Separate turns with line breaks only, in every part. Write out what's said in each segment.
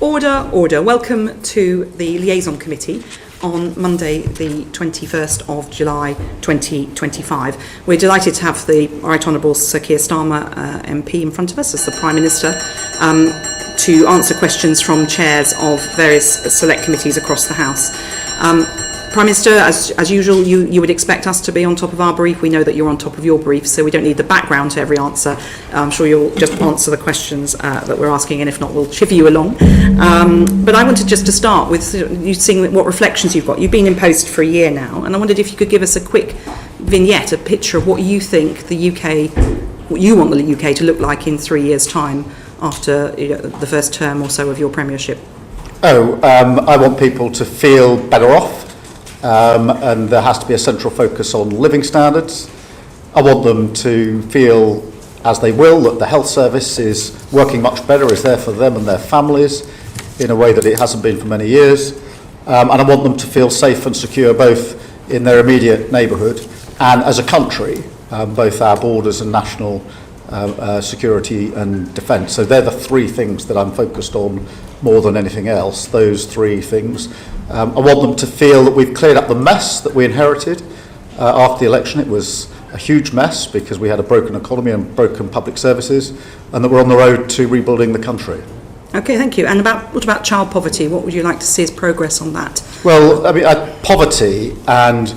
Order, order. Welcome to the Liaison Committee on Monday, the 21st of July 2025. We're delighted to have the Right Honourable Sir Keir Starmer MP in front of us as the Prime Minister to answer questions from chairs of various select committees across the House. Prime Minister, as usual, you would expect us to be on top of our brief. We know that you're on top of your brief, so we don't need the background to every answer. I'm sure you'll just answer the questions that we're asking, and if not, we'll chivvy you along. But I wanted just to start with you seeing what reflections you've got. You've been in post for a year now, and I wondered if you could give us a quick vignette, a picture of what you think the UK, what you want the UK to look like in 3 years' time after the first term or so of your premiership.
I want people to feel better off. And there has to be a central focus on living standards. I want them to feel, as they will, that the health service is working much better, is there for them and their families in a way that it hasn't been for many years. And I want them to feel safe and secure both in their immediate neighbourhood and as a country, both our borders and national security and defence. So they're the three things that I'm focused on more than anything else, those three things. I want them to feel that we've cleared up the mess that we inherited after the election. It was a huge mess because we had a broken economy and broken public services, and that we're on the road to rebuilding the country.
Okay, thank you. And what about child poverty? What would you like to see as progress on that?
Well, I mean, poverty and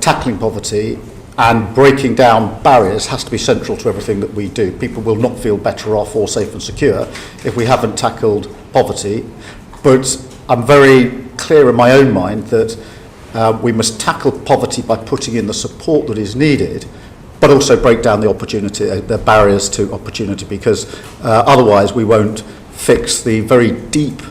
tackling poverty and breaking down barriers has to be central to everything that we do. People will not feel better off or safe and secure if we haven't tackled poverty. But I'm very clear in my own mind that we must tackle poverty by putting in the support that is needed, but also break down the barriers to opportunity, because otherwise we won't fix the very deep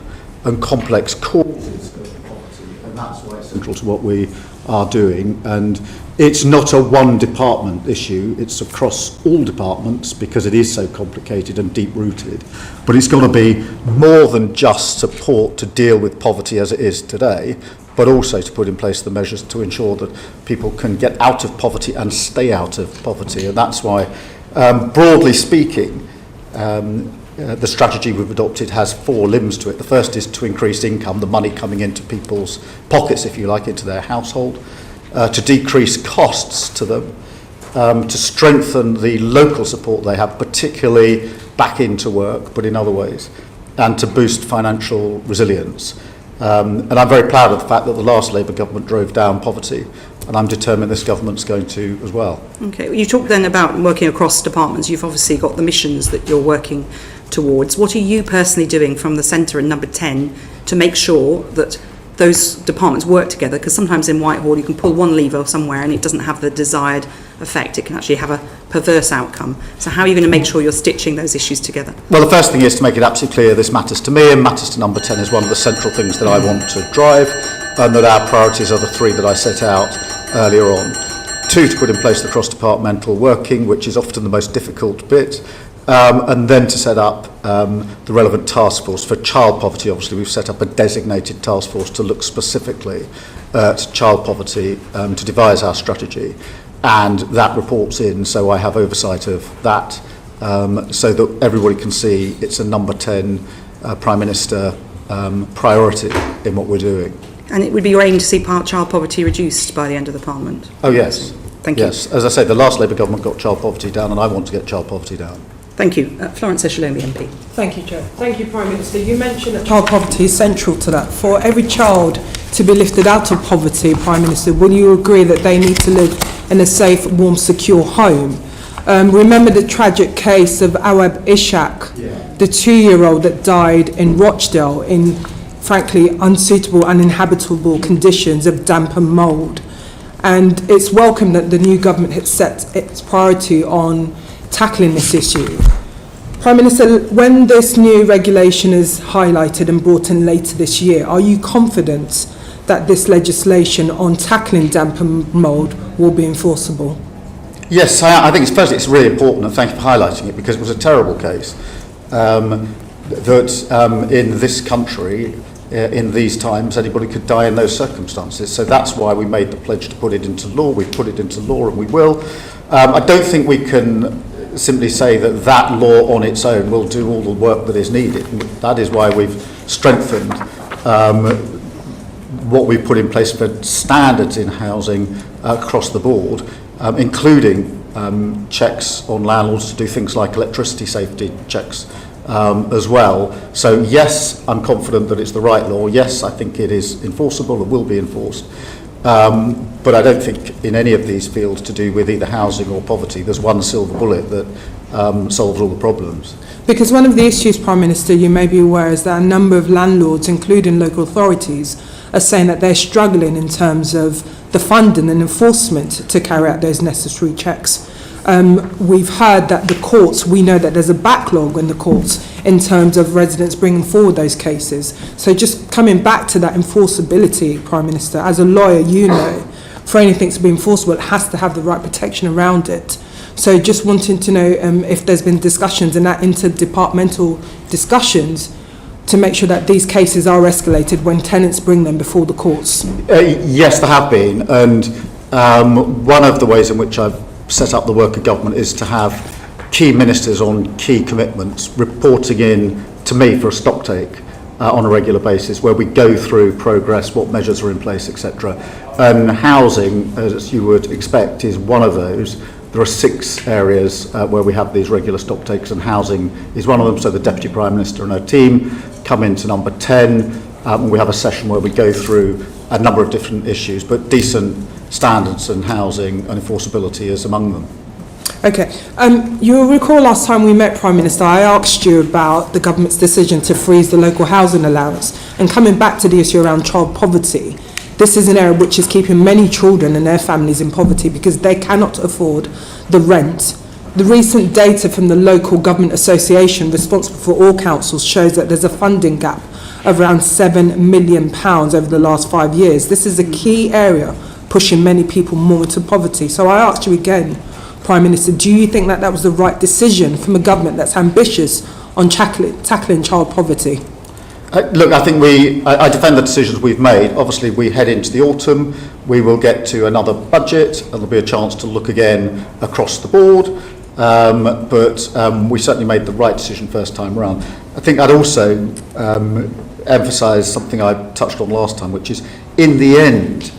and complex causes of poverty, and that's why it's central to what we are doing. And it's not a one department issue, it's across all departments because it is so complicated and deep rooted. But it's got to be more than just support to deal with poverty as it is today, but also to put in place the measures to ensure that people can get out of poverty and stay out of poverty. And that's why, broadly speaking, the strategy we've adopted has four limbs to it. The first is to increase income, the money coming into people's pockets, if you like, into their household. To decrease costs to them, to strengthen the local support they have, particularly back into work, but in other ways, and to boost financial resilience. And I'm very proud of the fact that the last Labour government drove down poverty, and I'm determined this government's going to as well. Okay,
you talked then about working across departments. You've obviously got the missions that you're working towards. What are you personally doing from the centre in number 10 to make sure that those departments work together? Because sometimes in Whitehall you can pull one lever somewhere and it doesn't have the desired effect. It can actually have a perverse outcome. So how are you going to make sure you're stitching those issues together?
Well, the first thing is to make it absolutely clear this matters to me, and matters to number 10 is one of the central things that I want to drive, and that our priorities are the three that I set out earlier on. 2, to put in place the cross-departmental working, which is often the most difficult bit. And then to set up the relevant task force. For child poverty, obviously, we've set up a designated task force to look specifically at child poverty, to devise our strategy. And that reports in, so I have oversight of that, so that everybody can see it's a number 10 Prime Minister priority in what we're doing.
And it would be your aim to see child poverty reduced by the end of the Parliament?
Oh, yes.
Thank you.
Yes, as I say, the last Labour government got child poverty down, and I want to get child poverty down.
Thank you. Florence Eshalomi MP.
Thank you, Chair. Thank you, Prime Minister. You mentioned that child poverty is central to that. For every child to be lifted out of poverty, Prime Minister, will you agree that they need to live in a safe, warm, secure home? Remember the tragic case of Awab Ishaq, the 2-year-old that died in Rochdale in, frankly, unsuitable, uninhabitable conditions of damp and mould. And it's welcome that the new government has set its priority on tackling this issue. Prime Minister, when this new regulation is highlighted and brought in later this year, are you confident that this legislation on tackling damp and mould will be enforceable?
Yes, I think it's really important, and thank you for highlighting it, because it was a terrible case that in this country, in these times, anybody could die in those circumstances. So that's why we made the pledge to put it into law. We've put it into law, and we will. I don't think we can simply say that that law on its own will do all the work that is needed. That is why we've strengthened what we've put in place for standards in housing across the board, including checks on landlords to do things like electricity safety checks as well. So yes, I'm confident that it's the right law. Yes, I think it is enforceable and will be enforced. But I don't think in any of these fields to do with either housing or poverty, there's one silver bullet that solves all the problems.
Because one of the issues, Prime Minister, you may be aware, is that a number of landlords, including local authorities, are saying that they're struggling in terms of the funding and enforcement to carry out those necessary checks. We've heard that the courts, we know that there's a backlog in the courts in terms of residents bringing forward those cases. So just coming back to that enforceability, Prime Minister, as a lawyer, you know, for anything to be enforceable, it has to have the right protection around it. So just wanting to know if there's been discussions in that interdepartmental discussions to make sure that these cases are escalated when tenants bring them before the courts.
Yes, there have been, and one of the ways in which I've set up the work of government is to have key ministers on key commitments reporting in to me for a stocktake on a regular basis, where we go through progress, what measures are in place, etc. And housing, as you would expect, is one of those. There are 6 areas where we have these regular stocktakes, and housing is one of them. So the Deputy Prime Minister and her team come into number 10. We have a session where we go through a number of different issues, but decent standards and housing and enforceability is among them.
Okay. You'll recall last time we met, Prime Minister, I asked you about the government's decision to freeze the local housing allowance. And coming back to the issue around child poverty, this is an area which is keeping many children and their families in poverty because they cannot afford the rent. The recent data from the local government association responsible for all councils shows that there's a funding gap of around £7 million over the last 5 years. This is a key area pushing many people more into poverty. So I asked you again, Prime Minister, do you think that that was the right decision from a government that's ambitious on tackling child poverty?
Look, I think I defend the decisions we've made. Obviously, we head into the autumn. We will get to another budget, and there'll be a chance to look again across the board. But we certainly made the right decision first time around. I think I'd also emphasise something I touched on last time, which is in the end,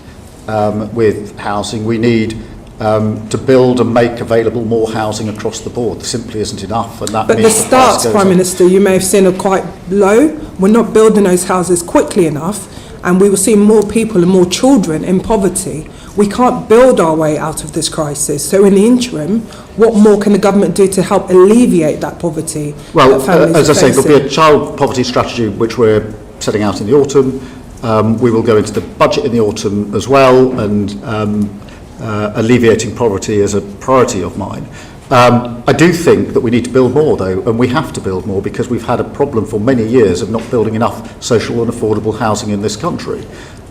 with housing, we need to build and make available more housing across the board. There simply isn't enough, and that
but
means
the starts, Prime Minister, you may have seen are quite low. We're not building those houses quickly enough, and we will see more people and more children in poverty. We can't build our way out of this crisis. So in the interim, what more can the government do to help alleviate that poverty?
Well,
that families
as I say,
facing?
there'll be a child poverty strategy which we're setting out in the autumn. We will go into the budget in the autumn as well, and alleviating poverty is a priority of mine. I do think that we need to build more, though, and we have to build more because we've had a problem for many years of not building enough social and affordable housing in this country.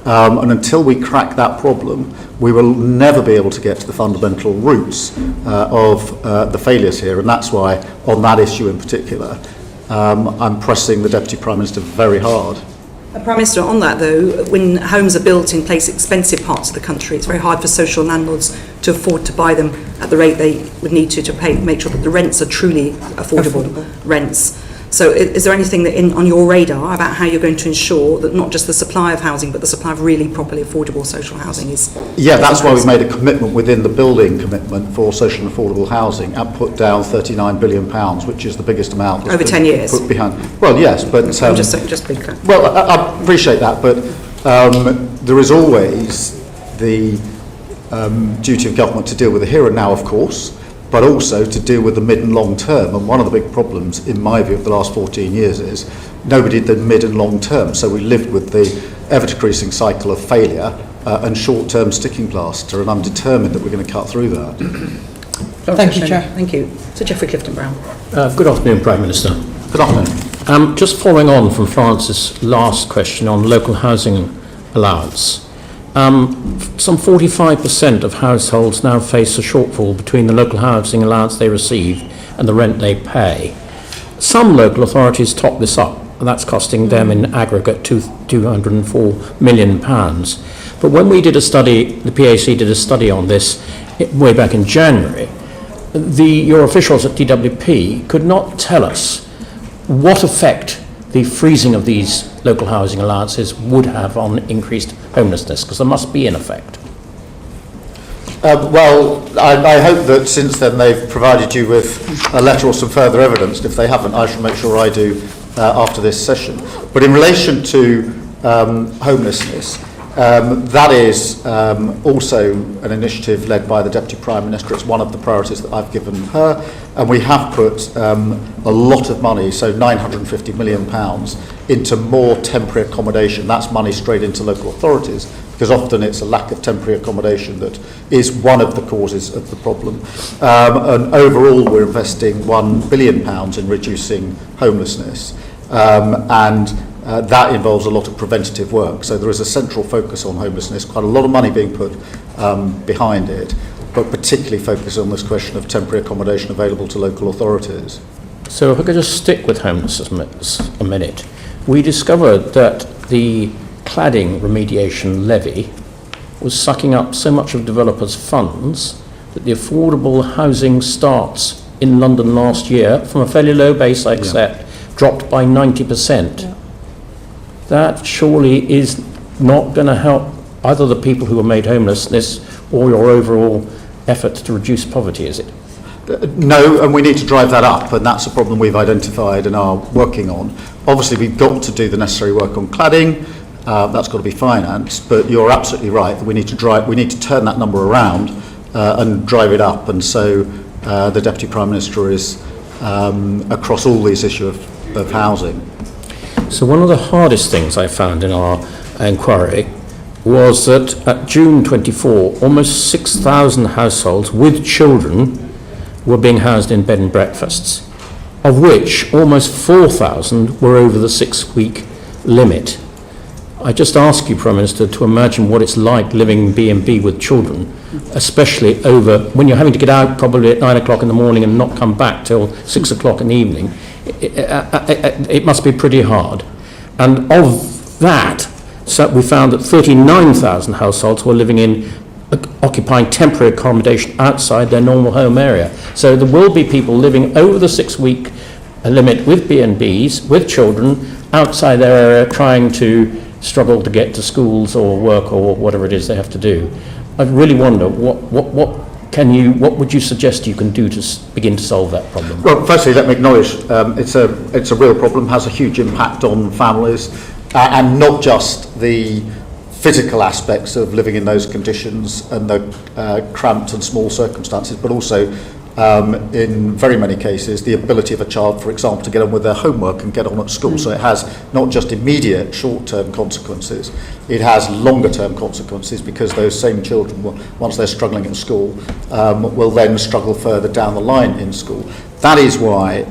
And until we crack that problem, we will never be able to get to the fundamental roots of the failures here, and that's why, on that issue in particular, I'm pressing the Deputy Prime Minister very hard.
Prime Minister, on that though, when homes are built in expensive parts of the country, it's very hard for social landlords to afford to buy them at the rate they would need to pay, make sure that the rents are truly affordable rents. So is there anything that on your radar about how you're going to ensure that not just the supply of housing, but the supply of really properly affordable social housing is...
Yeah, that's why we've made a commitment within the building commitment for social and affordable housing and put down £39 billion, which is the biggest amount that's
over 10 years.
Put behind. Well, yes, but...
I'm just being clear.
Well, I appreciate that, but there is always the duty of government to deal with the here and now, of course, but also to deal with the mid and long term. And one of the big problems, in my view, of the last 14 years is nobody did the mid and long term. So we lived with the ever-decreasing cycle of failure and short-term sticking plaster, and I'm determined that we're going to cut through that.
Thank you, Chair.
Thank you. Sir Geoffrey Clifton-Brown.
Good afternoon, Prime Minister.
Good afternoon.
Just following on from Francis' last question on local housing allowance. Some 45% of households now face a shortfall between the local housing allowance they receive and the rent they pay. Some local authorities top this up, and that's costing them in aggregate £204 million. But when we did a study, the PAC did a study on this way back in January, your officials at DWP could not tell us what effect the freezing of these local housing allowances would have on increased homelessness, because there must be an effect.
Well, I hope that since then they've provided you with a letter or some further evidence. If they haven't, I shall make sure I do after this session. But in relation to homelessness, that is also an initiative led by the Deputy Prime Minister. It's one of the priorities that I've given her, and we have put a lot of money, so £950 million, into more temporary accommodation. That's money straight into local authorities, because often it's a lack of temporary accommodation that is one of the causes of the problem. And overall, we're investing £1 billion in reducing homelessness, and that involves a lot of preventative work. So there is a central focus on homelessness, quite a lot of money being put behind it, but particularly focused on this question of temporary accommodation available to local authorities.
So if I could just stick with homelessness a minute. We discovered that the cladding remediation levy was sucking up so much of developers' funds that the affordable housing starts in London last year, from a fairly low base, I accept, dropped by 90%. Yeah. That surely is not going to help either the people who are made homeless or your overall effort to reduce poverty, is it?
No, and we need to drive that up, and that's a problem we've identified and are working on. Obviously, we've got to do the necessary work on cladding. That's got to be financed, but you're absolutely right that we need to turn that number around and drive it up, and so the Deputy Prime Minister is across all these issues of housing.
So one of the hardest things I found in our inquiry was that at June 24, almost 6,000 households with children were being housed in bed and breakfasts, of which almost 4,000 were over the 6-week limit. I just ask you, Prime Minister, to imagine what it's like living B&B with children, especially over when you're having to get out probably at 9 o'clock in the morning and not come back till 6 o'clock in the evening. It must be pretty hard. And of that, so we found that 39,000 households were living in occupying temporary accommodation outside their normal home area. So there will be people living over the 6-week limit with B&Bs, with children, outside their area, trying to struggle to get to schools or work or whatever it is they have to do. I really wonder, what would you suggest you can do to begin to solve that problem?
Well, firstly, let me acknowledge it's a real problem, has a huge impact on families, and not just the physical aspects of living in those conditions and the cramped and small circumstances, but also in very many cases the ability of a child, for example, to get on with their homework and get on at school. So it has not just immediate short-term consequences, it has longer-term consequences, because those same children, once they're struggling at school, will then struggle further down the line in school. That is why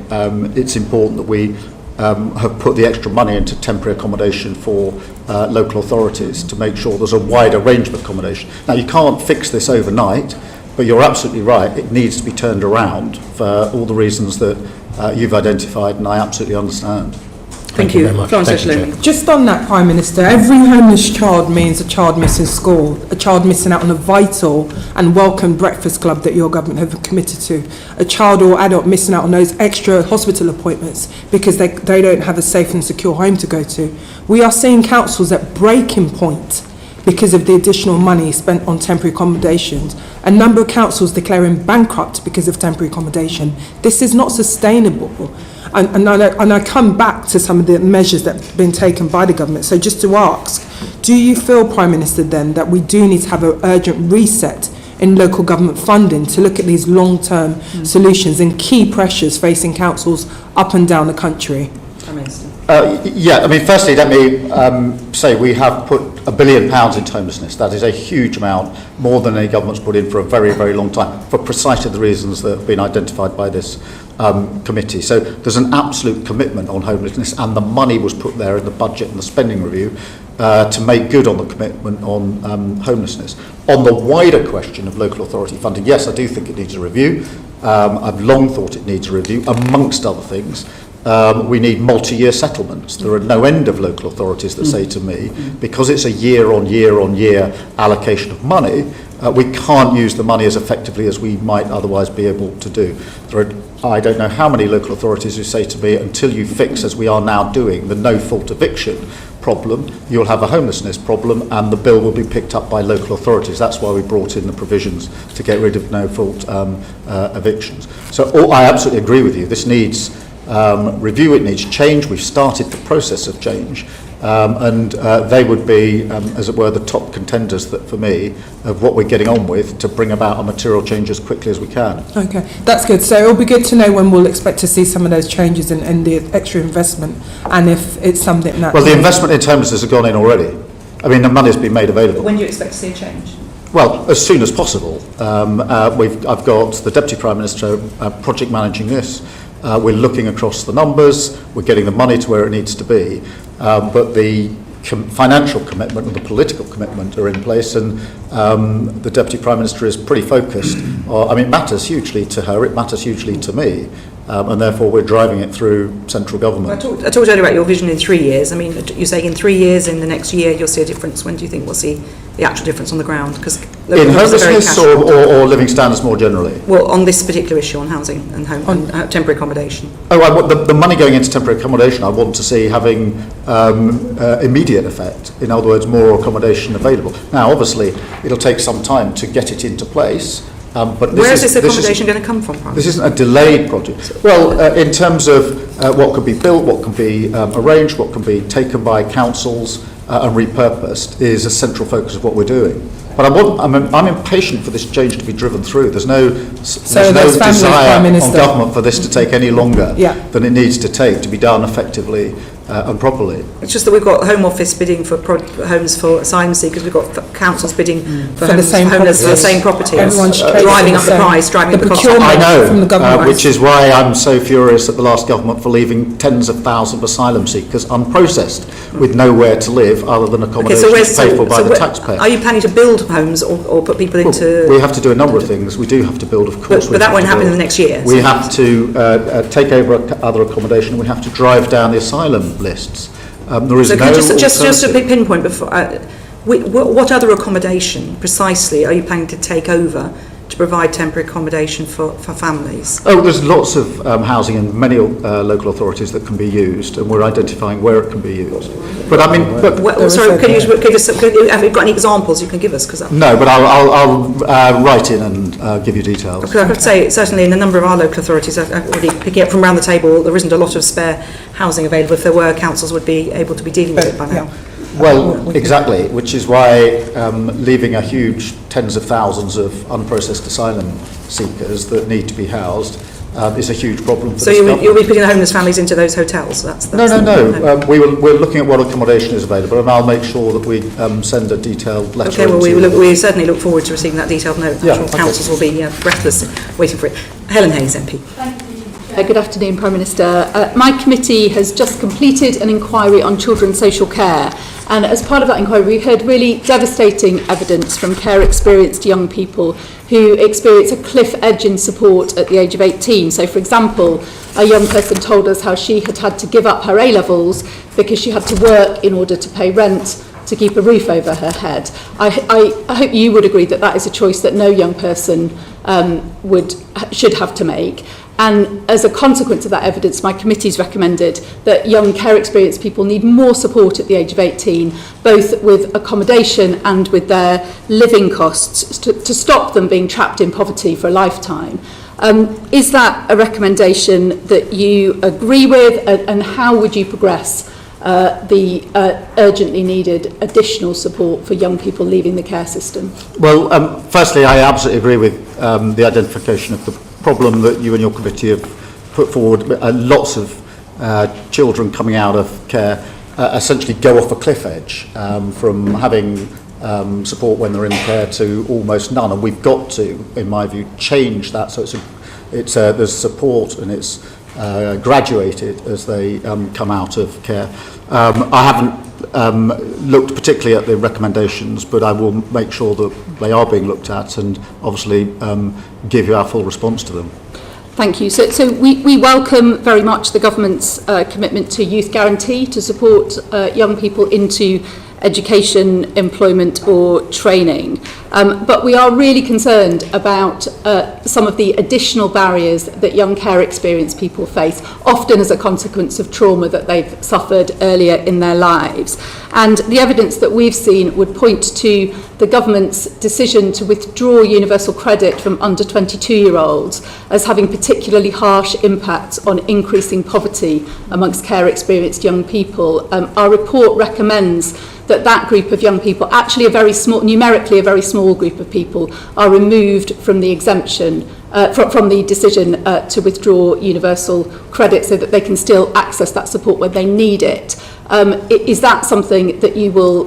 it's important that we have put the extra money into temporary accommodation for local authorities to make sure there's a wider range of accommodation. Now, you can't fix this overnight, but you're absolutely right, it needs to be turned around for all the reasons that you've identified, and I absolutely understand.
Thank you very much.
Just on that, Prime Minister, every homeless child means a child missing school, a child missing out on a vital and welcome breakfast club that your government have committed to, a child or adult missing out on those extra hospital appointments because they don't have a safe and secure home to go to. We are seeing councils at breaking point because of the additional money spent on temporary accommodations. A number of councils declaring bankrupt because of temporary accommodation. This is not sustainable. And I come back to some of the measures that have been taken by the government. So just to ask, do you feel, Prime Minister, then, that we do need to have an urgent reset in local government funding to look at these long-term solutions and key pressures facing councils up and down the country? Prime Minister.
Yeah, I mean, firstly, let me say we have put £1 billion into homelessness. That is a huge amount, more than any government's put in for a very, very long time, for precisely the reasons that have been identified by this committee. So there's an absolute commitment on homelessness, and the money was put there in the budget and the spending review to make good on the commitment on homelessness. On the wider question of local authority funding, yes, I do think it needs a review. I've long thought it needs a review, amongst other things. We need multi-year settlements. There are no end of local authorities that say to me, because it's a year-on-year-on-year allocation of money, we can't use the money as effectively as we might otherwise be able to do. I don't know how many local authorities who say to me, until you fix, as we are now doing, the no-fault eviction problem, you'll have a homelessness problem, and the bill will be picked up by local authorities. That's why we brought in the provisions to get rid of no-fault evictions. So I absolutely agree with you. This needs review, it needs change. We've started the process of change. And they would be, as it were, the top contenders that, for me, of what we're getting on with to bring about a material change as quickly as we can.
Okay, that's good. So it'll be good to know when we'll expect to see some of those changes and the extra investment, and if it's something that...
Well, the investment in homelessness has gone in already. I mean, the money's been made available.
When do you expect to see a change?
Well, as soon as possible. I've got the Deputy Prime Minister project managing this. We're looking across the numbers, we're getting the money to where it needs to be, but the financial commitment and the political commitment are in place, and the Deputy Prime Minister is pretty focused. It matters hugely to her, it matters hugely to me, and therefore we're driving it through central government.
I talked earlier about your vision in 3 years. I mean, you're saying in 3 years, in the next year, you'll see a difference. When do you think we'll see the actual difference on the ground? Because
in homelessness or living standards more generally?
Well, on this particular issue, on housing and temporary accommodation.
I want the money going into temporary accommodation, I want to see having immediate effect. In other words, more accommodation available. Now, obviously, it'll take some time to get it into place. But
where is this accommodation going to come from?
This isn't a delayed project. Well, in terms of what can be built, what can be arranged, what can be taken by councils and repurposed is a central focus of what we're doing. But I'm impatient for this change to be driven through. There's no desire on government for this to take any longer than it needs to take to be done effectively and properly.
It's just that we've got Home Office bidding for homes for asylum seekers, we've got councils bidding for the same properties.
Everyone's
driving up the price, driving up the cost.
I know, which is why I'm so furious at the last government for leaving tens of thousands of asylum seekers unprocessed with nowhere to live other than accommodation paid for by the taxpayer.
Are you planning to build homes or put people into...
We have to do a number of things. We do have to build, of course.
But that won't happen in the next year.
We have to take over other accommodation. We have to drive down the asylum lists. There is
just a big pinpoint before. What other accommodation precisely are you planning to take over to provide temporary accommodation for families?
Oh, there's lots of housing in many local authorities that can be used, and we're identifying where it can be used. But I mean, have you got any examples you can give us? No, but I'll write in and give you details.
Because I have to say, certainly in a number of our local authorities, already picking up from around the table, there isn't a lot of spare housing available. If there were, councils would be able to be dealing with it by now.
Well, exactly, which is why leaving a huge tens of thousands of unprocessed asylum seekers that need to be housed is a huge problem for this government.
So you'll be putting the homeless families into those hotels?
No. We're looking at what accommodation is available, and I'll make sure that we send a detailed letter.
Okay, well, we certainly look forward to receiving that detailed note. I'm sure councils will be breathless waiting for it. Helen Hayes, MP.
Thank you. Good afternoon, Prime Minister. My committee has just completed an inquiry on children's social care, and as part of that inquiry we heard really devastating evidence from care-experienced young people who experience a cliff edge in support at the age of 18. So, for example, a young person told us how she had to give up her A-levels because she had to work in order to pay rent to keep a roof over her head. I hope you would agree that that is a choice that no young person should have to make. And as a consequence of that evidence, my committee's recommended that young care-experienced people need more support at the age of 18, both with accommodation and with their living costs, to stop them being trapped in poverty for a lifetime. Is that a recommendation that you agree with, and how would you progress the urgently needed additional support for young people leaving the care system?
Well, firstly, I absolutely agree with the identification of the problem that you and your committee have put forward. Lots of children coming out of care essentially go off a cliff edge from having support when they're in care to almost none, and we've got to, in my view, change that so there's support and it's graduated as they come out of care. I haven't looked particularly at the recommendations, but I will make sure that they are being looked at and obviously give you our full response to them.
Thank you. So we welcome very much the government's commitment to youth guarantee to support young people into education, employment or training. But we are really concerned about some of the additional barriers that young care experienced people face, often as a consequence of trauma that they've suffered earlier in their lives. And the evidence that we've seen would point to the government's decision to withdraw universal credit from under 22-year-olds as having particularly harsh impacts on increasing poverty amongst care experienced young people. Our report recommends that group of young people, actually numerically a very small group of people, are removed from the exemption, from the decision to withdraw universal credit so that they can still access that support when they need it. Is that something that you will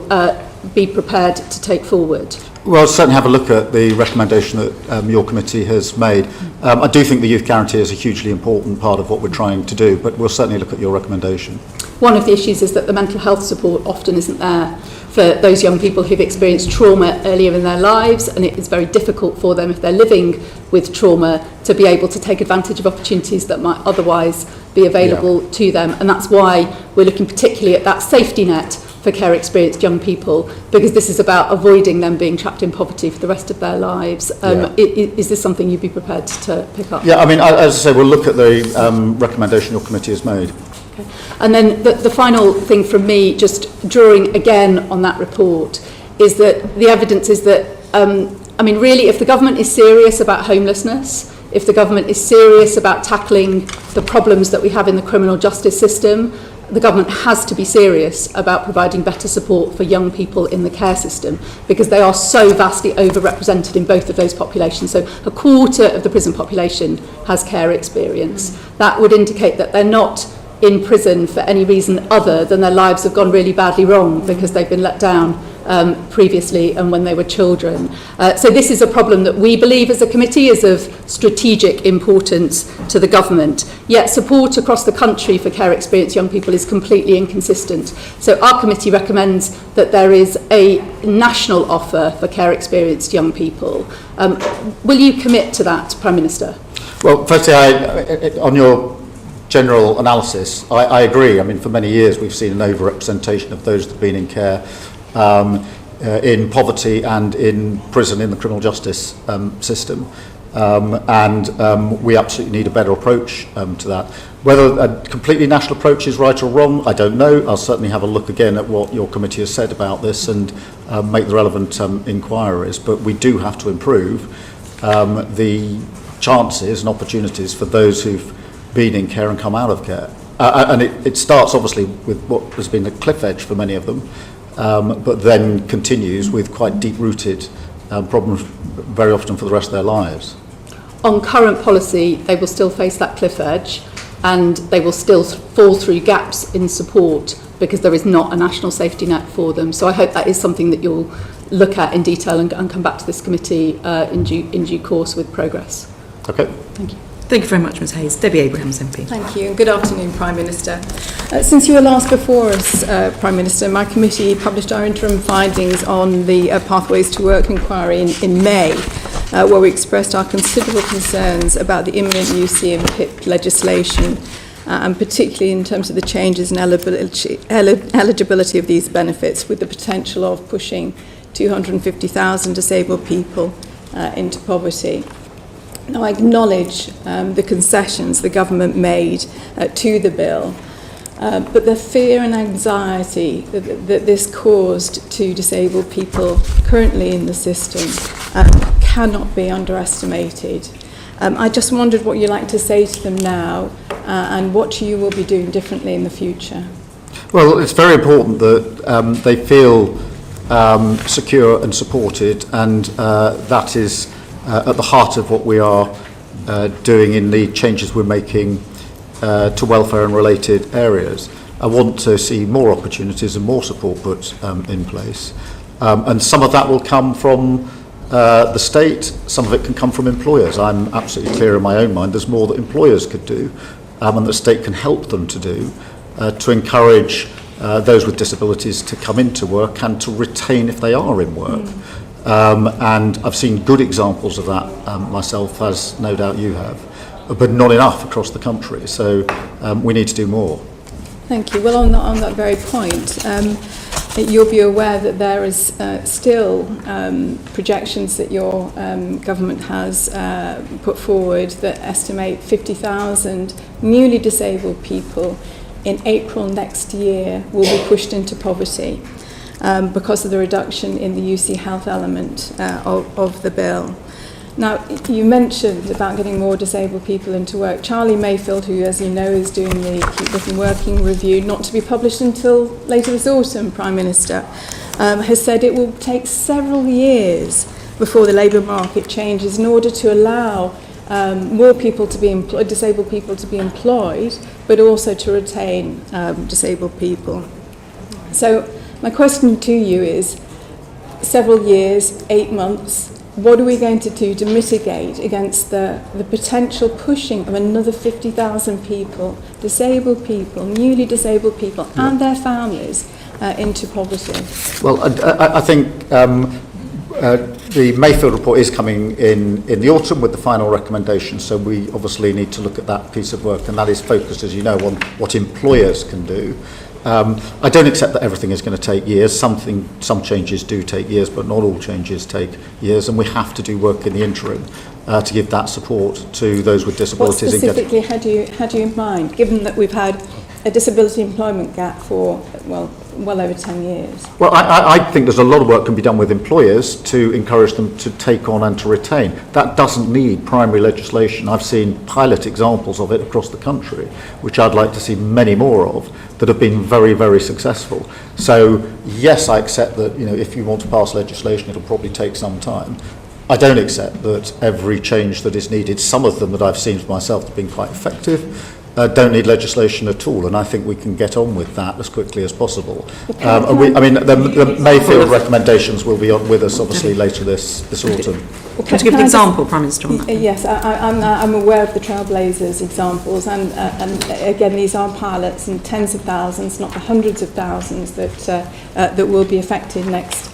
be prepared to take forward?
Well, I'll certainly have a look at the recommendation that your committee has made. I do think the youth guarantee is a hugely important part of what we're trying to do, but we'll certainly look at your recommendation.
One of the issues is that the mental health support often isn't there for those young people who've experienced trauma earlier in their lives, and it is very difficult for them, if they're living with trauma, to be able to take advantage of opportunities that might otherwise be available to them. And that's why we're looking particularly at that safety net for care experienced young people, because this is about avoiding them being trapped in poverty for the rest of their lives. Is this something you'd be prepared to pick up?
Yeah, I mean, as I say, we'll look at the recommendation your committee has made.
Okay. And then the final thing from me, just drawing again on that report, is that the evidence is that, really, if the government is serious about homelessness, if the government is serious about tackling the problems that we have in the criminal justice system, the government has to be serious about providing better support for young people in the care system, because they are so vastly overrepresented in both of those populations. So a quarter of the prison population has care experience. That would indicate that they're not in prison for any reason other than their lives have gone really badly wrong because they've been let down previously and when they were children. So this is a problem that we believe as a committee is of strategic importance to the government, yet support across the country for care experienced young people is completely inconsistent. So our committee recommends that there is a national offer for care experienced young people. Will you commit to that, Prime Minister?
Well, firstly, on your general analysis, I agree. I mean, for many years we've seen an overrepresentation of those that have been in care, in poverty and in prison in the criminal justice system. We absolutely need a better approach to that. Whether a completely national approach is right or wrong, I don't know. I'll certainly have a look again at what your committee has said about this and make the relevant inquiries. But we do have to improve the chances and opportunities for those who've been in care and come out of care. And it starts obviously with what has been a cliff edge for many of them, but then continues with quite deep-rooted problems very often for the rest of their lives.
On current policy, they will still face that cliff edge and they will still fall through gaps in support because there is not a national safety net for them. So I hope that is something that you'll look at in detail and come back to this committee in due course with progress.
Okay.
Thank you.
Thank you very much, Ms Hayes. Debbie Abrahams, MP.
Thank you, and good afternoon, Prime Minister. Since you were last before us, Prime Minister, my committee published our interim findings on the Pathways to Work inquiry in May, where we expressed our considerable concerns about the imminent UC and PIP legislation, and particularly in terms of the changes in eligibility of these benefits, with the potential of pushing 250,000 disabled people into poverty. Now, I acknowledge the concessions the government made to the bill, but the fear and anxiety that this caused to disabled people currently in the system cannot be underestimated. I just wondered what you'd like to say to them now and what you will be doing differently in the future.
Well, it's very important that they feel secure and supported, and that is at the heart of what we are doing in the changes we're making to welfare and related areas. I want to see more opportunities and more support put in place. And some of that will come from the state, some of it can come from employers. I'm absolutely clear in my own mind there's more that employers could do and the state can help them to do to encourage those with disabilities to come into work and to retain if they are in work. And I've seen good examples of that myself, as no doubt you have, but not enough across the country. So we need to do more.
Thank you. Well, on that very point, you'll be aware that there is still projections that your government has put forward that estimate 50,000 newly disabled people in April next year will be pushed into poverty because of the reduction in the UC health element of the bill. Now, you mentioned about getting more disabled people into work. Charlie Mayfield, who, as you know, is doing the Keep Looking Working review, not to be published until later this autumn, Prime Minister, has said it will take several years before the labour market changes in order to allow more people to be employed, disabled people to be employed, but also to retain disabled people. So my question to you is, several years, 8 months, what are we going to do to mitigate against the potential pushing of another 50,000 people, disabled people, newly disabled people, and their families into poverty?
Well, I think the Mayfield report is coming in the autumn with the final recommendations, so we obviously need to look at that piece of work, and that is focused, as you know, on what employers can do. I don't accept that everything is going to take years. Some changes do take years, but not all changes take years, and we have to do work in the interim to give that support to those with disabilities.
What specifically had you in mind, given that we've had a disability employment gap for, well over 10 years?
Well, I think there's a lot of work can be done with employers to encourage them to take on and to retain. That doesn't need primary legislation. I've seen pilot examples of it across the country, which I'd like to see many more of, that have been very, very successful. So, yes, I accept that, if you want to pass legislation, it'll probably take some time. I don't accept that every change that is needed, some of them that I've seen for myself have been quite effective, don't need legislation at all, and I think we can get on with that as quickly as possible. The Mayfield recommendations will be on with us, obviously, later this autumn.
Can you give an example, Prime Minister, on that?
Yes, I'm aware of the Trailblazers examples, and again, these are pilots and tens of thousands, not the hundreds of thousands that will be affected next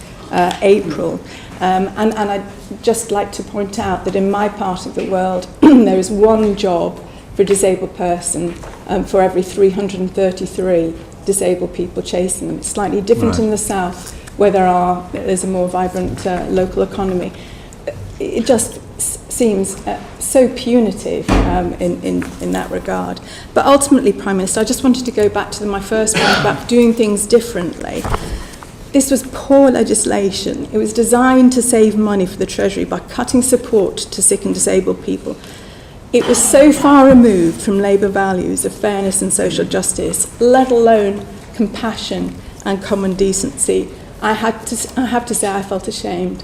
April. And I'd just like to point out that in my part of the world, there is one job for a disabled person for every 333 disabled people chasing them. It's slightly different in the south, where there's a more vibrant local economy. It just seems so punitive in that regard. But ultimately, Prime Minister, I just wanted to go back to my first point about doing things differently. This was poor legislation. It was designed to save money for the Treasury by cutting support to sick and disabled people. It was so far removed from Labour values of fairness and social justice, let alone compassion and common decency. I have to say I felt ashamed.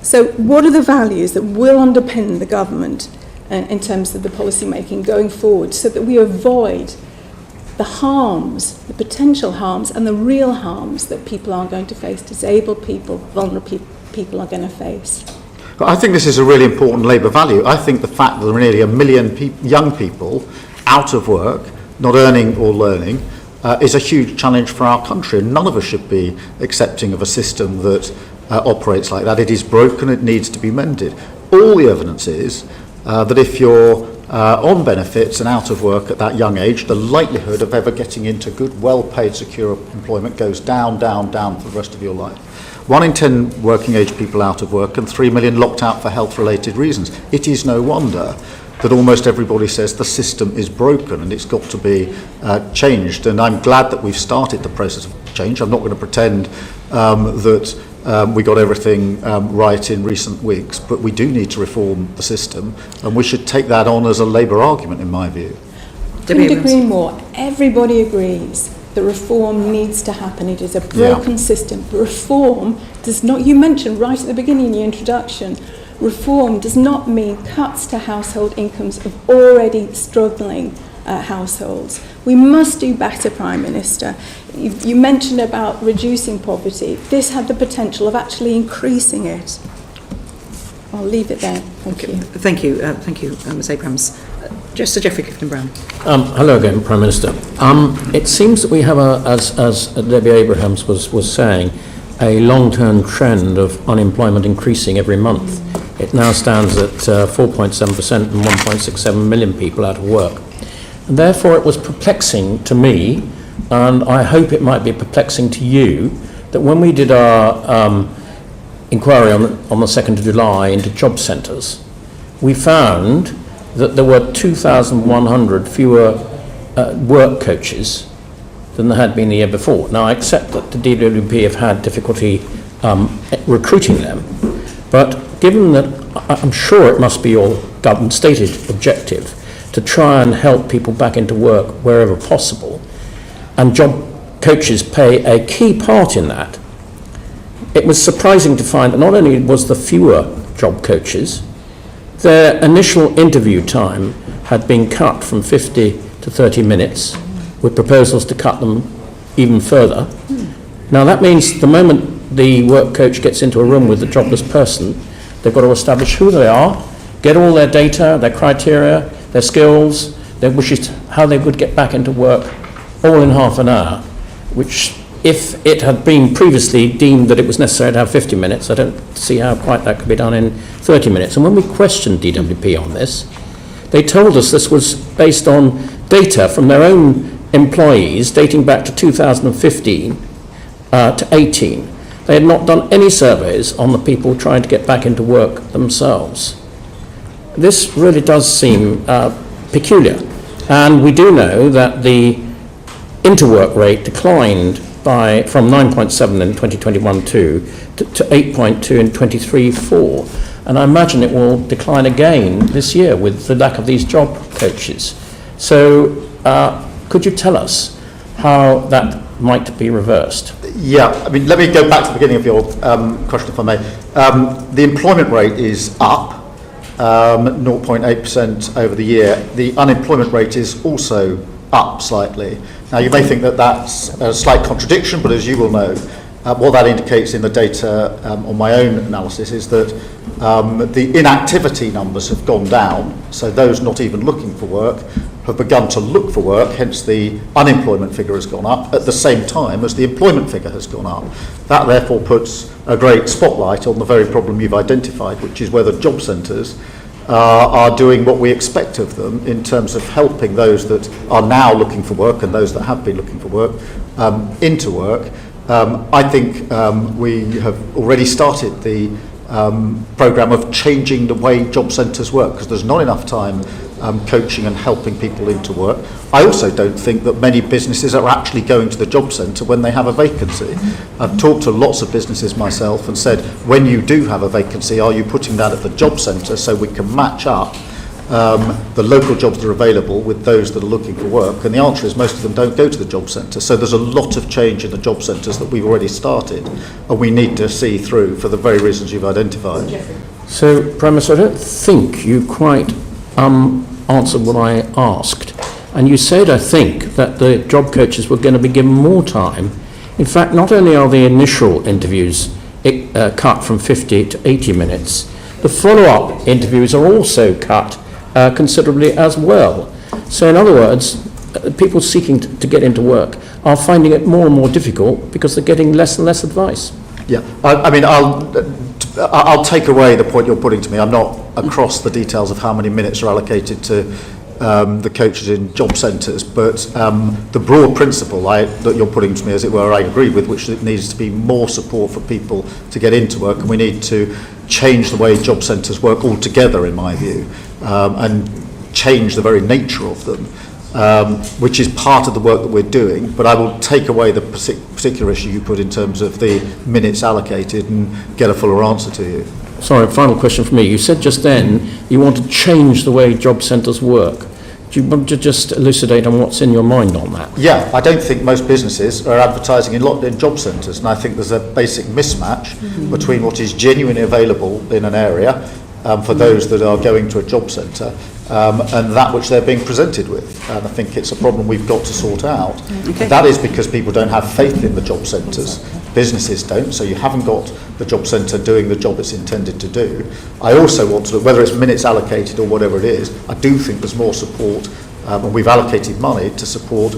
So what are the values that will underpin the government in terms of the policy making going forward, so that we avoid the harms, the potential harms and the real harms that people are going to face, disabled people, vulnerable people are going to face?
I think this is a really important Labour value. I think the fact that there are nearly 1 million young people out of work, not earning or learning, is a huge challenge for our country. And none of us should be accepting of a system that operates like that. It is broken, it needs to be mended. All the evidence is that if you're on benefits and out of work at that young age, the likelihood of ever getting into good, well-paid, secure employment goes down, down, down for the rest of your life. 1 in 10 working age people out of work and 3 million locked out for health-related reasons. It is no wonder that almost everybody says the system is broken and it's got to be changed. And I'm glad that we've started the process of change. I'm not going to pretend that we got everything right in recent weeks, but we do need to reform the system, and we should take that on as a Labour argument, in my view.
Couldn't agree more. Everybody agrees that reform needs to happen. It is a broken system. Reform does not, you mentioned right at the beginning in your introduction, reform does not mean cuts to household incomes of already struggling households. We must do better, Prime Minister. You mentioned about reducing poverty. This had the potential of actually increasing it. I'll leave it there. Thank you.
Thank you, Ms Abrams. Just Sir Geoffrey Clifton-Brown.
Hello again, Prime Minister. It seems that we have, as Debbie Abrams was saying, a long-term trend of unemployment increasing every month. It now stands at 4.7% and 1.67 million people out of work. And therefore, it was perplexing to me and I hope it might be perplexing to you, that when we did our inquiry on the 2nd of July into job centres, we found that there were 2,100 fewer work coaches than there had been the year before. Now, I accept that the DWP have had difficulty recruiting them, but given that I'm sure it must be your government stated objective to try and help people back into work wherever possible, and job coaches play a key part in that, it was surprising to find that not only was there fewer job coaches, their initial interview time had been cut from 50 to 30 minutes, with proposals to cut them even further. Now that means the moment the work coach gets into a room with the jobless person, they've got to establish who they are, get all their data, their criteria, their skills, their wishes, how they would get back into work, all in half an hour, which if it had been previously deemed that it was necessary to have 50 minutes, I don't see how quite that could be done in 30 minutes. And when we questioned DWP on this, they told us this was based on data from their own employees dating back to 2015 to 18. They had not done any surveys on the people trying to get back into work themselves. This really does seem peculiar. And we do know that the interwork rate declined from 9.7 in 2021 to 8.2 in 23-4. And I imagine it will decline again this year with the lack of these job coaches. So could you tell us how that might be reversed?
Yeah, I mean, let me go back to the beginning of your question, if I may. The employment rate is up 0.8% over the year. The unemployment rate is also up slightly. Now, you may think that that's a slight contradiction, but as you will know, what that indicates in the data on my own analysis is that the inactivity numbers have gone down, so those not even looking for work have begun to look for work, hence the unemployment figure has gone up at the same time as the employment figure has gone up. That therefore puts a great spotlight on the very problem you've identified, which is whether job centres are doing what we expect of them in terms of helping those that are now looking for work and those that have been looking for work into work. I think we have already started the programme of changing the way job centres work, because there's not enough time coaching and helping people into work. I also don't think that many businesses are actually going to the job centre when they have a vacancy. I've talked to lots of businesses myself and said, when you do have a vacancy, are you putting that at the job centre so we can match up the local jobs that are available with those that are looking for work? And the answer is most of them don't go to the job centre. So there's a lot of change in the job centres that we've already started, and we need to see through for the very reasons you've identified.
So, Prime Minister, I don't think you quite answered what I asked. And you said, I think, that the job coaches were going to be given more time. In fact, not only are the initial interviews cut from 50 to 80 minutes, the follow-up interviews are also cut considerably as well. So in other words, people seeking to get into work are finding it more and more difficult because they're getting less and less advice.
Yeah, I mean, I'll take away the point you're putting to me. I'm not across the details of how many minutes are allocated to the coaches in job centres, but the broad principle that you're putting to me, as it were, I agree with, which it needs to be more support for people to get into work, and we need to change the way job centres work altogether, in my view, and change the very nature of them, which is part of the work that we're doing. But I will take away the particular issue you put in terms of the minutes allocated and get a fuller answer to you.
Sorry, final question for me. You said just then you want to change the way job centres work. Do you want to just elucidate on what's in your mind on that?
Yeah, I don't think most businesses are advertising in job centres, and I think there's a basic mismatch between what is genuinely available in an area for those that are going to a job centre and that which they're being presented with. And I think it's a problem we've got to sort out. Okay. That is because people don't have faith in the job centres. Businesses don't, so you haven't got the job centre doing the job it's intended to do. I also want to, whether it's minutes allocated or whatever it is, I do think there's more support, and we've allocated money to support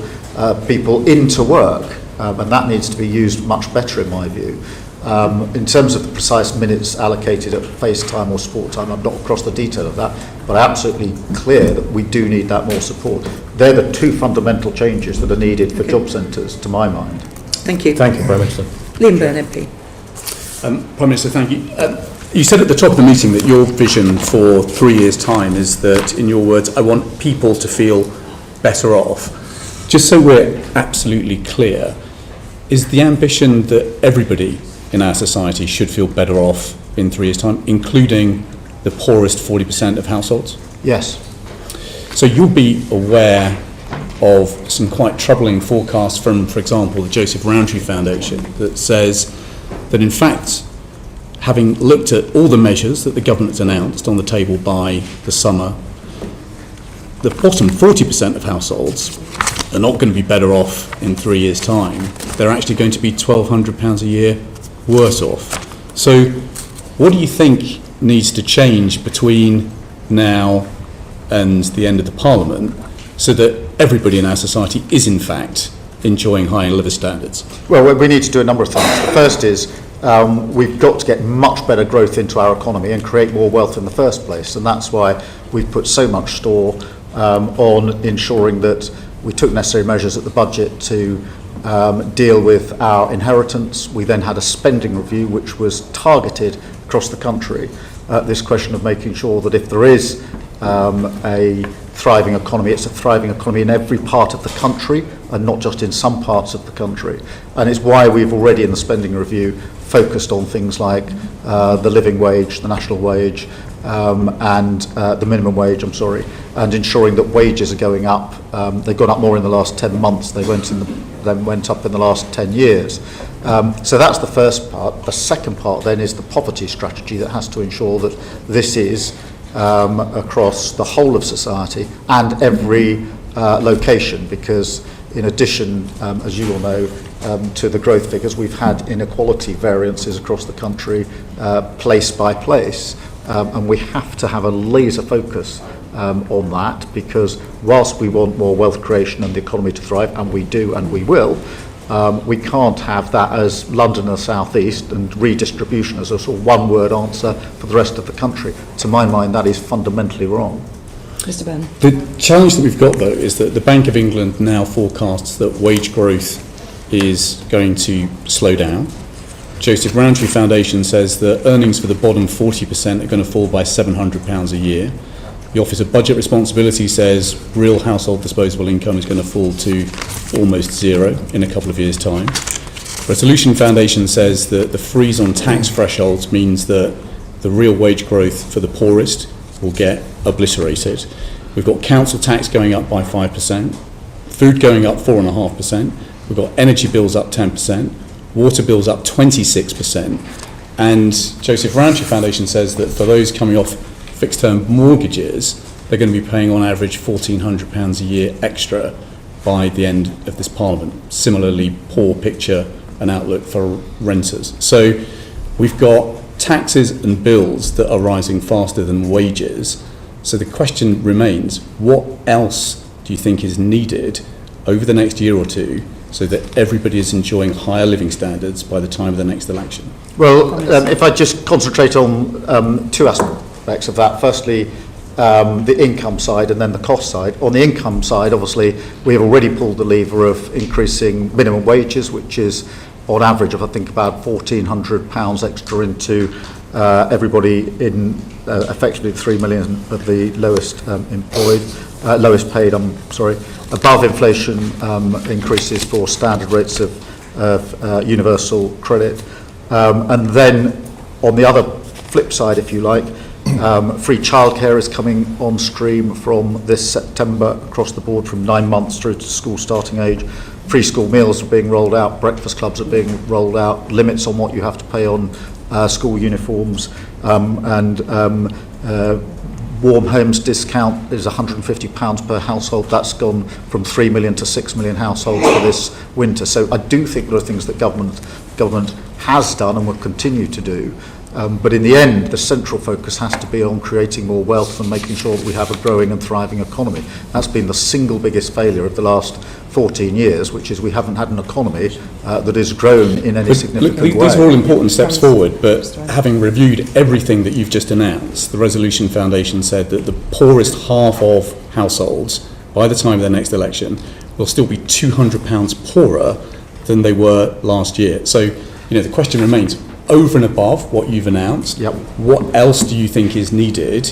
people into work, and that needs to be used much better in my view. In terms of the precise minutes allocated at FaceTime or sport time, I'm not across the detail of that, but I'm absolutely clear that we do need that more support. They're the two fundamental changes that are needed for job centres, to my mind.
Thank you.
Thank you, Prime Minister.
Liam Byrne, MP.
Prime Minister, thank you. You said at the top of the meeting that your vision for 3 years' time is that, in your words, I want people to feel better off. Just so we're absolutely clear, is the ambition that everybody in our society should feel better off in 3 years' time, including the poorest 40% of households?
Yes.
So you'll be aware of some quite troubling forecasts from, for example, the Joseph Rowntree Foundation that says that, in fact, having looked at all the measures that the government's announced on the table by the summer, the bottom 40% of households are not going to be better off in 3 years' time. They're actually going to be £1,200 a year worse off. So what do you think needs to change between now and the end of the Parliament so that everybody in our society is, in fact, enjoying higher living standards?
Well, we need to do a number of things. The first is we've got to get much better growth into our economy and create more wealth in the first place. And that's why we've put so much store on ensuring that we took necessary measures at the budget to deal with our inheritance. We then had a spending review which was targeted across the country. This question of making sure that if there is a thriving economy, it's a thriving economy in every part of the country and not just in some parts of the country. And it's why we've already in the spending review focused on things like the living wage, the national wage, and the minimum wage, and ensuring that wages are going up. They've gone up more in the last 10 months. They went up in the last 10 years. So that's the first part. The second part then is the poverty strategy that has to ensure that this is across the whole of society and every location, because in addition, as you all know, to the growth figures, we've had inequality variances across the country, place by place, and we have to have a laser focus on that, because whilst we want more wealth creation and the economy to thrive, and we do and we will, we can't have that as London and the South East and redistribution as a sort of one-word answer for the rest of the country. To my mind, that is fundamentally wrong.
Mr Byrne.
The challenge that we've got, though, is that the Bank of England now forecasts that wage growth is going to slow down. Joseph Rowntree Foundation says that earnings for the bottom 40% are going to fall by £700 a year. The Office of Budget Responsibility says real household disposable income is going to fall to almost zero in a couple of years' time. Resolution Foundation says that the freeze on tax thresholds means that the real wage growth for the poorest will get obliterated. We've got council tax going up by 5%, food going up 4.5%, we've got energy bills up 10%, water bills up 26%, and Joseph Rowntree Foundation says that for those coming off fixed-term mortgages, they're going to be paying on average £1,400 a year extra by the end of this Parliament. Similarly, poor picture and outlook for renters. So we've got taxes and bills that are rising faster than wages. So the question remains, what else do you think is needed over the next year or two so that everybody is enjoying higher living standards by the time of the next election?
Well, if I just concentrate on two aspects of that. Firstly, the income side and then the cost side. On the income side, obviously, we have already pulled the lever of increasing minimum wages, which is on average of, I think, about £1,400 extra into everybody in effectively 3 million of the lowest lowest paid, above inflation increases for standard rates of universal credit. And then on the other flip side, if you like, free childcare is coming on stream from this September across the board from 9 months through to school starting age. Free school meals are being rolled out, breakfast clubs are being rolled out, limits on what you have to pay on school uniforms, and warm homes discount is £150 per household. That's gone from 3 million to 6 million households for this winter. So I do think there are things that government has done and will continue to do But in the end, the central focus has to be on creating more wealth and making sure that we have a growing and thriving economy. That's been the single biggest failure of the last 14 years, which is we haven't had an economy that has grown in any significant way.
These are all important steps forward, but having reviewed everything that you've just announced, the Resolution Foundation said that the poorest half of households, by the time of the next election, will still be £200 poorer than they were last year. So, the question remains, over and above what you've announced, what else do you think is needed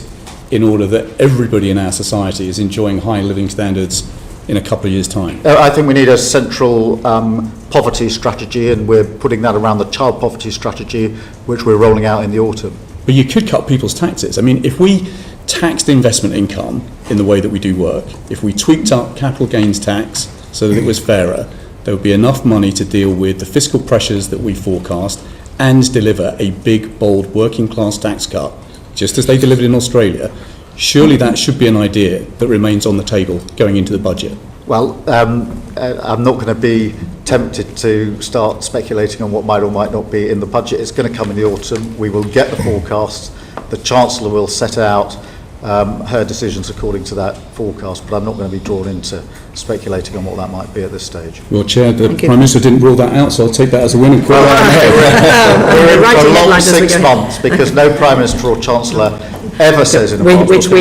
in order that everybody in our society is enjoying high living standards in a couple of years' time?
I think we need a central poverty strategy, and we're putting that around the child poverty strategy, which we're rolling out in the autumn.
But you could cut people's taxes. I mean, if we taxed investment income in the way that we do work, if we tweaked up capital gains tax so that it was fairer, there would be enough money to deal with the fiscal pressures that we forecast and deliver a big, bold working class tax cut, just as they delivered in Australia. Surely that should be an idea that remains on the table going into the budget.
Well, I'm not going to be tempted to start speculating on what might or might not be in the budget. It's going to come in the autumn. We will get the forecasts. The Chancellor will set out her decisions according to that forecast, but I'm not going to be drawn into speculating on what that might be at this stage.
Well, Chair, the Prime Minister didn't rule that out, so I'll take that as a win.
We're in for a long 6 months, because no Prime Minister or Chancellor ever says in a budget,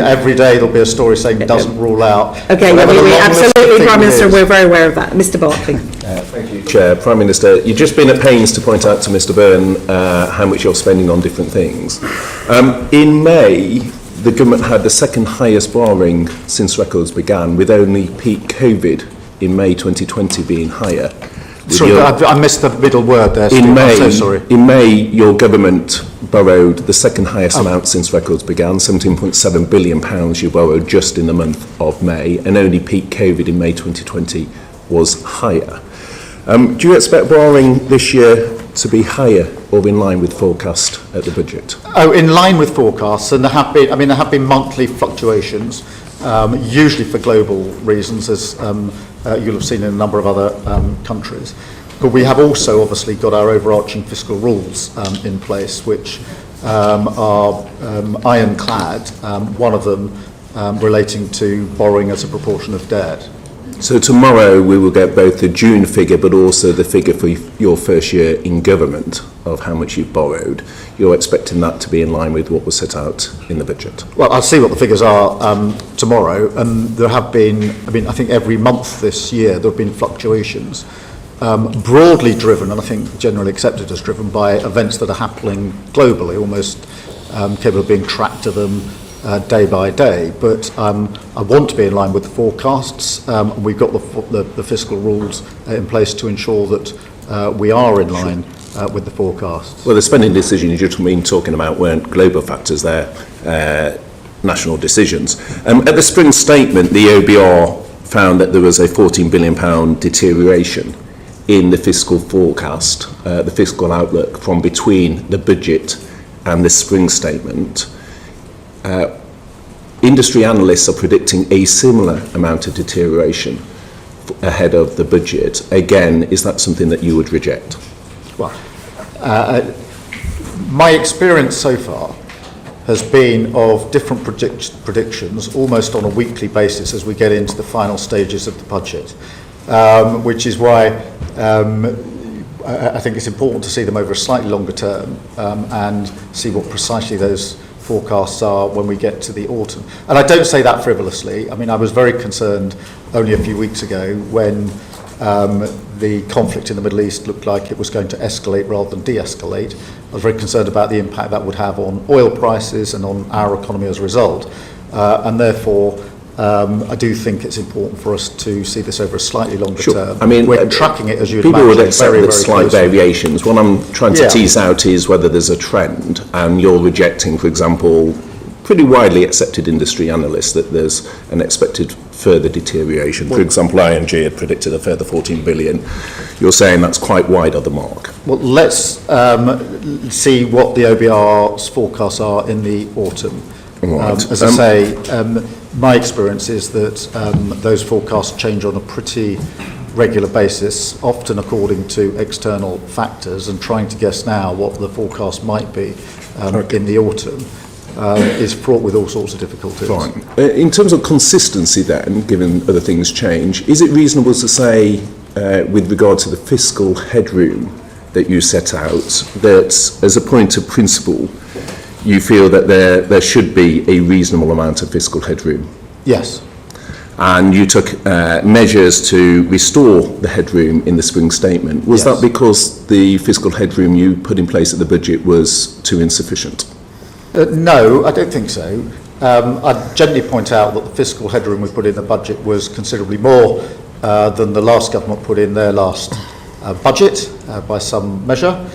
every day there'll be a story saying doesn't rule out.
Okay, we absolutely, Prime Minister, we're very aware of that. Mr Barclay.
Thank you, Chair. Prime Minister, you've just been at pains to point out to Mr Byrne how much you're spending on different things. In May, the government had the second highest borrowing since records began, with only peak COVID in May 2020 being higher.
Sorry, I missed the middle word there. I'm so sorry.
In May, your government borrowed the second highest amount since records began, £17.7 billion you borrowed just in the month of May, and only peak COVID in May 2020 was higher. Do you expect borrowing this year to be higher or in line with forecast at the budget?
Oh, in line with forecasts, and there have been monthly fluctuations, usually for global reasons, as you'll have seen in a number of other countries. But we have also obviously got our overarching fiscal rules in place, which are ironclad, one of them relating to borrowing as a proportion of debt.
So tomorrow we will get both the June figure but also the figure for your first year in government of how much you've borrowed. You're expecting that to be in line with what was set out in the budget?
Well, I'll see what the figures are tomorrow, and there have been, I think every month this year there have been fluctuations, broadly driven, and I think generally accepted as driven, by events that are happening globally, almost capable of being tracked to them day by day, but I want to be in line with the forecasts. We've got the fiscal rules in place to ensure that we are in line with the forecasts.
Well, the spending decisions you've been talking about weren't global factors, they're national decisions. At the spring statement, the OBR found that there was a £14 billion deterioration in the fiscal forecast, the fiscal outlook from between the budget and the spring statement. Industry analysts are predicting a similar amount of deterioration ahead of the budget. Again, is that something that you would reject?
Well, my experience so far has been of different predictions almost on a weekly basis as we get into the final stages of the budget, which is why I think it's important to see them over a slightly longer term and see what precisely those forecasts are when we get to the autumn. And I don't say that frivolously. I was very concerned only a few weeks ago when the conflict in the Middle East looked like it was going to escalate rather than de-escalate. I was very concerned about the impact that would have on oil prices and on our economy as a result. And therefore, I do think it's important for us to see this over a slightly longer term. We're tracking it, as you'd imagine,
people would accept
very, very
slight
closely.
Variations. What I'm trying to tease out is whether there's a trend, and you're rejecting, for example, pretty widely accepted industry analysts that there's an expected further deterioration. For example, ING had predicted a further 14 billion. You're saying that's quite wide of the mark.
Well, let's see what the OBR's forecasts are in the autumn.
Right.
As I say, my experience is that those forecasts change on a pretty regular basis, often according to external factors, and trying to guess now what the forecast might be in the autumn is fraught with all sorts of difficulties.
Fine. In terms of consistency then, given other things change, is it reasonable to say, with regard to the fiscal headroom that you set out, that as a point of principle, you feel that there should be a reasonable amount of fiscal headroom?
Yes.
And you took measures to restore the headroom in the spring statement. Was
Yes.
that because the fiscal headroom you put in place at the budget was too insufficient?
No, I don't think so. I'd generally point out that the fiscal headroom we put in the budget was considerably more than the last government put in their last budget by some measure.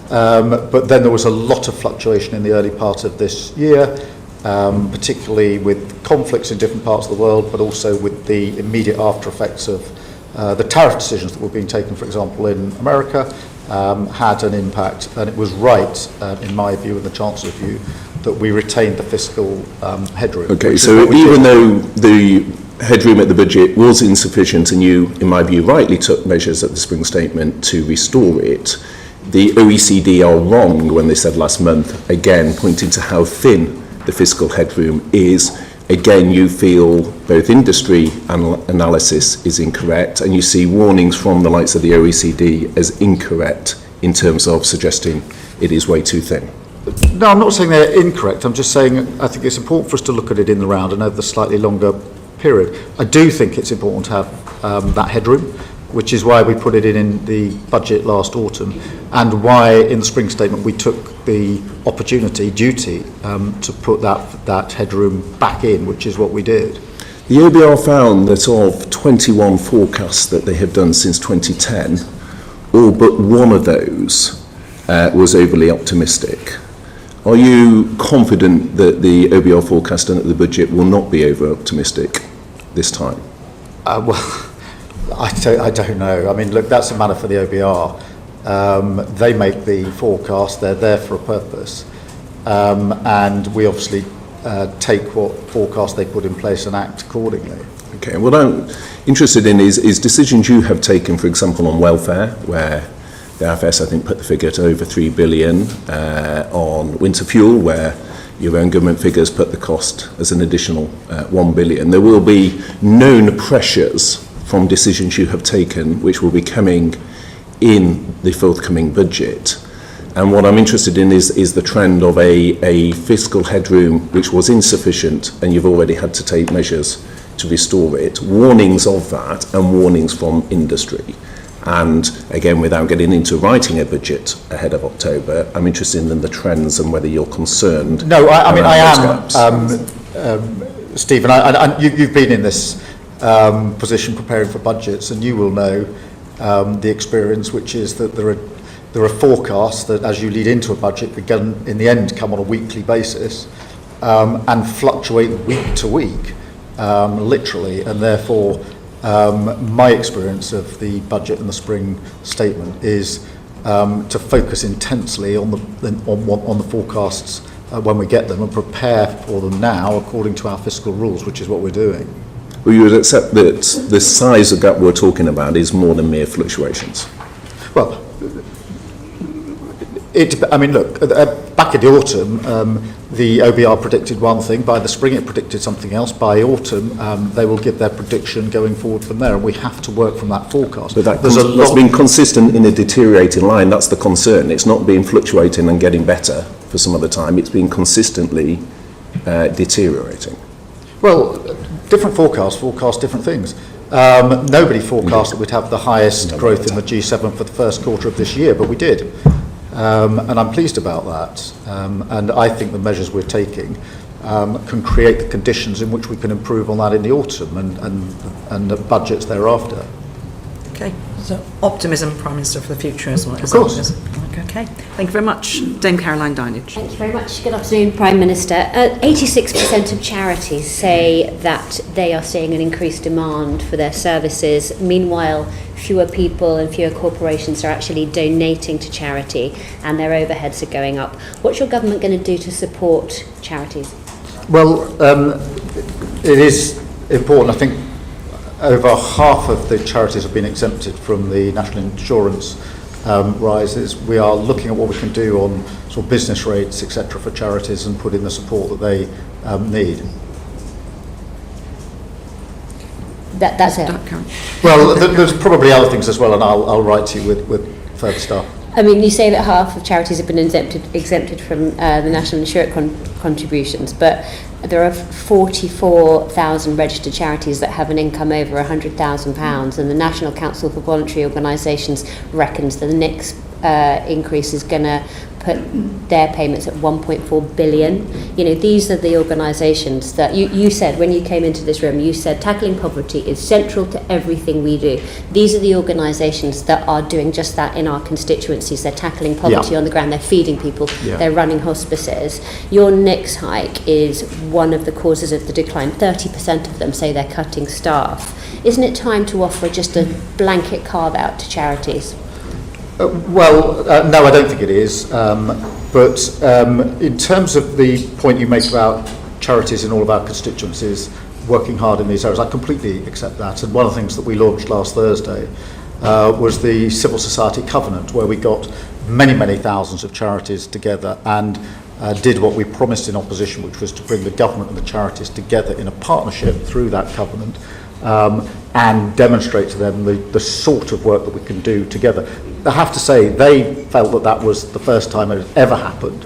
But then there was a lot of fluctuation in the early part of this year, particularly with conflicts in different parts of the world, but also with the immediate after effects of the tariff decisions that were being taken, for example, in America, had an impact. And it was right, in my view and the Chancellor's view, that we retained the fiscal headroom.
Okay, so even though the headroom at the budget was insufficient and you, in my view, rightly took measures at the spring statement to restore it, the OECD are wrong when they said last month, again, pointing to how thin the fiscal headroom is. Again, you feel both industry analysis is incorrect, and you see warnings from the likes of the OECD as incorrect in terms of suggesting it is way too thin.
No, I'm not saying they're incorrect. I'm just saying I think it's important for us to look at it in the round and over the slightly longer period. I do think it's important to have that headroom, which is why we put it in the budget last autumn, and why in the spring statement we took the duty to put that headroom back in, which is what we did.
The OBR found that of 21 forecasts that they have done since 2010, all but one of those was overly optimistic. Are you confident that the OBR forecast done at the budget will not be over-optimistic this time?
Well, I don't know. I mean, look, that's a matter for the OBR. They make the forecast. They're there for a purpose. And we obviously take what forecast they put in place and act accordingly.
Okay, what I'm interested in is decisions you have taken, for example, on welfare, where the IFS, I think, put the figure to over 3 billion, on winter fuel, where your own government figures put the cost as an additional 1 billion. There will be known pressures from decisions you have taken, which will be coming in the forthcoming budget. And what I'm interested in is the trend of a fiscal headroom which was insufficient, and you've already had to take measures to restore it. Warnings of that and warnings from industry. And again, without getting into writing a budget ahead of October, I'm interested in the trends and whether you're concerned.
No, I mean, I
around those
am, Stephen. You've been in this position preparing for budgets, and you will know the experience, which is that there are forecasts that, as you lead into a budget, begin in the end come on a weekly basis and fluctuate week to week, literally, and therefore. My experience of the budget and the spring statement is to focus intensely on the forecasts when we get them and prepare for them now according to our fiscal rules, which is what we're doing.
Well, you would accept that the size of gap we're talking about is more than mere fluctuations?
Well, look, back in the autumn, the OBR predicted one thing. By the spring, it predicted something else. By autumn, they will give their prediction going forward from there, and we have to work from that forecast.
But that's been consistent in a deteriorating line. That's the concern. It's not been fluctuating and getting better for some other time. It's been consistently deteriorating.
Well, different forecast different things. Nobody forecast that we'd have the highest growth in the G7 for the first quarter of this year, but we did. And I'm pleased about that. And I think the measures we're taking can create the conditions in which we can improve on that in the autumn and the budgets thereafter.
Okay, so optimism, Prime Minister, for the future as well.
Of course.
Okay, thank you very much. Dame Caroline Dinage.
Thank you very much. Good afternoon, Prime Minister. 86% of charities say that they are seeing an increased demand for their services. Meanwhile, fewer people and fewer corporations are actually donating to charity, and their overheads are going up. What's your government going to do to support charities?
Well, it is important. I think over half of the charities have been exempted from the national insurance rises. We are looking at what we can do on sort of business rates, etc., for charities and put in the support that they need.
That's it.
Well, there's probably other things as well, and I'll write to you with further stuff.
I mean, you say that half of charities have been exempted from the national insurance contributions, but there are 44,000 registered charities that have an income over £100,000, and the National Council for Voluntary Organisations reckons that the next increase is going to put their payments at 1.4 billion. You know, these are the organisations that you said when you came into this room, you said tackling poverty is central to everything we do. These are the organisations that are doing just that in our constituencies. They're tackling poverty on the ground, they're feeding people, they're running hospices. Your next hike is one of the causes of the decline. 30% of them say they're cutting staff. Isn't it time to offer just a blanket carve out to charities?
No, I don't think it is. But in terms of the point you make about charities in all of our constituencies working hard in these areas, I completely accept that. And one of the things that we launched last Thursday was the Civil Society Covenant, where we got many, many thousands of charities together and did what we promised in opposition, which was to bring the government and the charities together in a partnership through that covenant and demonstrate to them the sort of work that we can do together. I have to say, they felt that that was the first time it had ever happened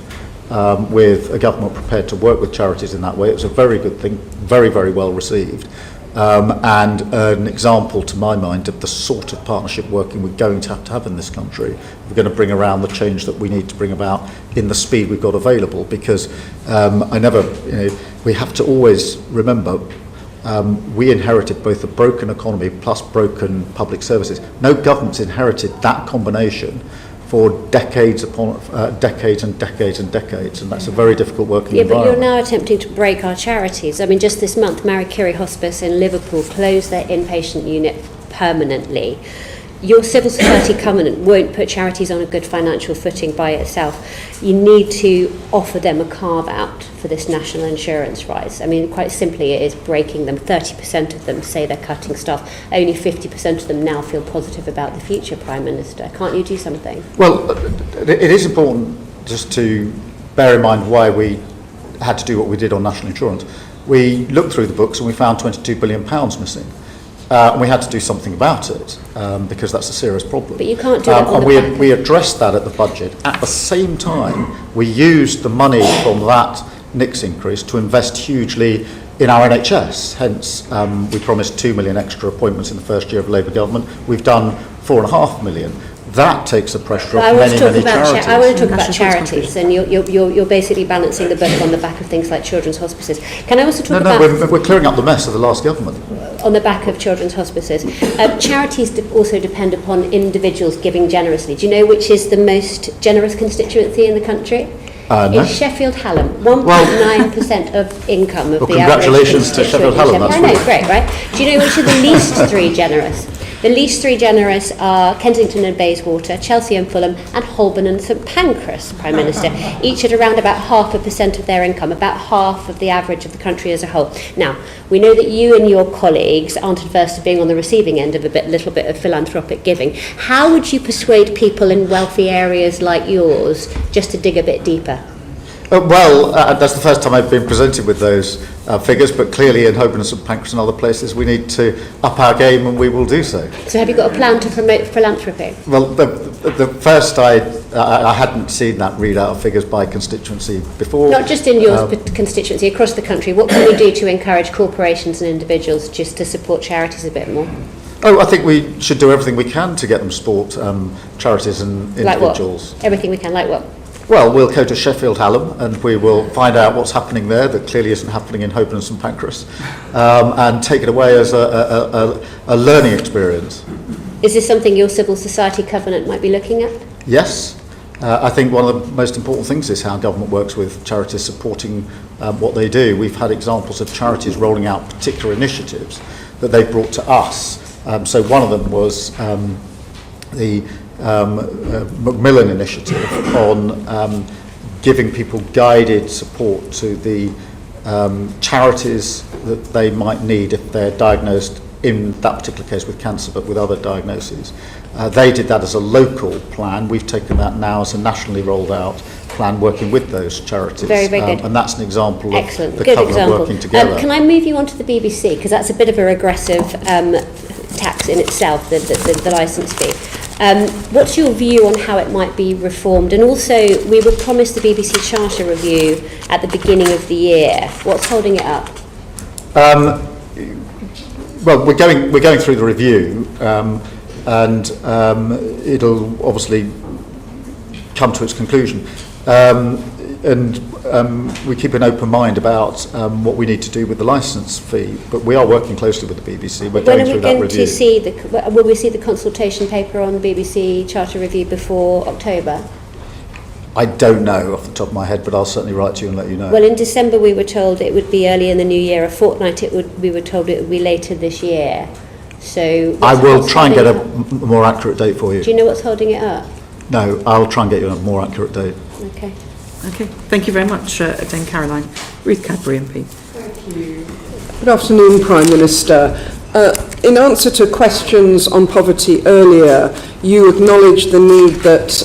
with a government prepared to work with charities in that way. It was a very good thing, very, very well received, and an example, to my mind, of the sort of partnership working we're going to have in this country. We're going to bring around the change that we need to bring about in the speed we've got available, because we have to always remember we inherited both a broken economy plus broken public services. No government's inherited that combination for decades upon decades and decades and decades, and that's a very difficult working environment.
But you're now attempting to break our charities. I mean, just this month, Marie Curie Hospice in Liverpool closed their inpatient unit permanently. Your civil society covenant won't put charities on a good financial footing by itself. You need to offer them a carve-out for this national insurance rise. I mean, quite simply, it is breaking them. 30% of them say they're cutting staff. Only 50% of them now feel positive about the future, Prime Minister. Can't you do something?
Well, it is important just to bear in mind why we had to do what we did on national insurance. We looked through the books and we found £22 billion missing. And we had to do something about it because that's a serious problem.
But you can't do it on the back.
We addressed that at the budget. At the same time, we used the money from that NICS increase to invest hugely in our NHS. Hence, we promised 2 million extra appointments in the first year of Labour government. We've done 4.5 million. That takes the pressure off many charities.
I want to talk about charities, and you're basically balancing the book on the back of things like children's hospices. Can I also talk about...
we're clearing up the mess of the last government.
On the back of children's hospices. Charities also depend upon individuals giving generously. Do you know which is the most generous constituency in the country?
No.
It's Sheffield Hallam. 1.9% of income of the average.
Congratulations to Sheffield Hallam.
I know, great, right? Do you know which are the least three generous? The least three generous are Kensington and Bayswater, Chelsea and Fulham, and Holborn and St Pancras, Prime Minister, each at around about 0.5% of their income, about half of the average of the country as a whole. Now, we know that you and your colleagues aren't adverse to being on the receiving end of a little bit of philanthropic giving. How would you persuade people in wealthy areas like yours just to dig a bit deeper?
That's the first time I've been presented with those figures, but clearly in Holborn and St Pancras and other places we need to up our game, and we will do so.
So have you got a plan to promote philanthropy?
Well, the first I hadn't seen that readout of figures by constituency before.
Not just in your constituency, across the country. What can we do to encourage corporations and individuals just to support charities a bit more?
I think we should do everything we can to get them to support charities and individuals.
Like what? Everything we can, like what?
Well, we'll go to Sheffield Hallam and we will find out what's happening there that clearly isn't happening in Holborn and St Pancras, and take it away as a learning experience.
Is this something your civil society covenant might be looking at?
Yes. I think one of the most important things is how government works with charities supporting what they do. We've had examples of charities rolling out particular initiatives that they brought to us. So one of them was the Macmillan initiative on giving people guided support to the charities that they might need if they're diagnosed in that particular case with cancer, but with other diagnoses. They did that as a local plan. We've taken that now as a nationally rolled out plan, working with those charities.
Very, very good.
And that's an example
Excellent.
of the
Good
cover
example.
working together.
Can I move you on to the BBC? Because that's a bit of a regressive tax in itself, the licence fee. What's your view on how it might be reformed? And also, we were promised the BBC Charter review at the beginning of the year. What's holding it up?
Well, we're going through the review, and it'll obviously come to its conclusion. We keep an open mind about what we need to do with the licence fee, but we are working closely with the BBC. We're going through that review.
Will we see the consultation paper on the BBC Charter review before October?
I don't know off the top of my head, but I'll certainly write to you and let you know.
Well, in December we were told it would be early in the new year. A fortnight we were told it would be later this year. So
I will try and get a more accurate date for you.
Do you know what's holding it up?
No, I'll try and get you a more accurate date.
Okay.
Okay, thank you very much, Dame Caroline. Ruth Cadbury MP.
Thank you. Good afternoon, Prime Minister. In answer to questions on poverty earlier, you acknowledged the need that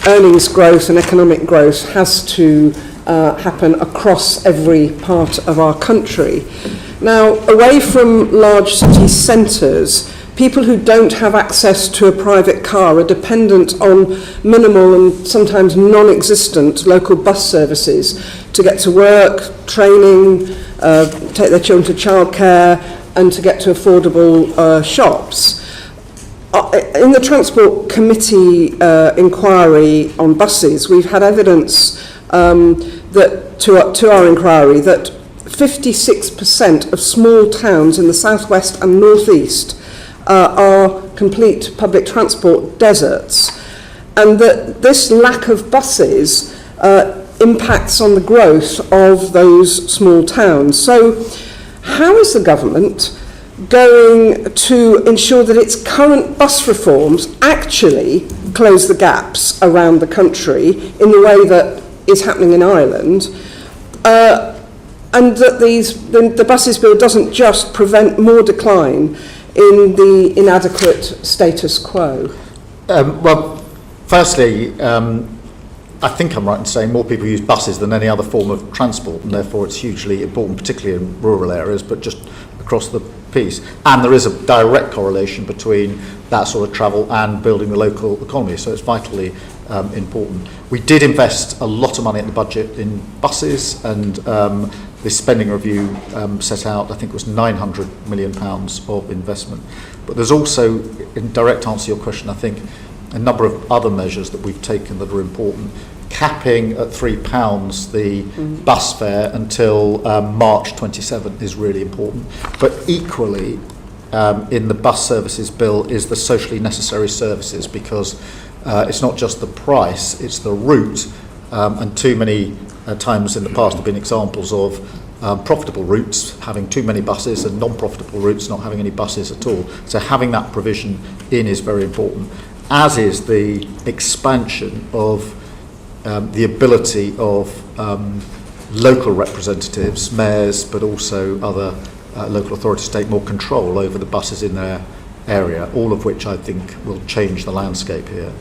earnings growth and economic growth has to happen across every part of our country. Now, away from large city centres, people who don't have access to a private car are dependent on minimal and sometimes non-existent local bus services to get to work, training, take their children to childcare, and to get to affordable shops. In the Transport Committee inquiry on buses, we've had evidence that to our inquiry that 56% of small towns in the southwest and northeast are complete public transport deserts, and that this lack of buses impacts on the growth of those small towns. So how is the government going to ensure that its current bus reforms actually close the gaps around the country in the way that is happening in Ireland, and that the buses bill doesn't just prevent more decline in the inadequate status quo?
Well, firstly, I think I'm right in saying more people use buses than any other form of transport, and therefore it's hugely important, particularly in rural areas, but just across the piece. And there is a direct correlation between that sort of travel and building the local economy, so it's vitally important. We did invest a lot of money in the budget in buses, and the spending review set out, I think it was £900 million of investment. But there's also, in direct answer to your question, I think a number of other measures that we've taken that are important. Capping at £3 the bus fare until March 27 is really important. But equally, in the bus services bill is the socially necessary services, because it's not just the price, it's the route. And too many times in the past there have been examples of profitable routes having too many buses and non-profitable routes not having any buses at all. So having that provision in is very important, as is the expansion of the ability of local representatives, mayors, but also other local authorities to take more control over the buses in their area, all of which I think will change the landscape here.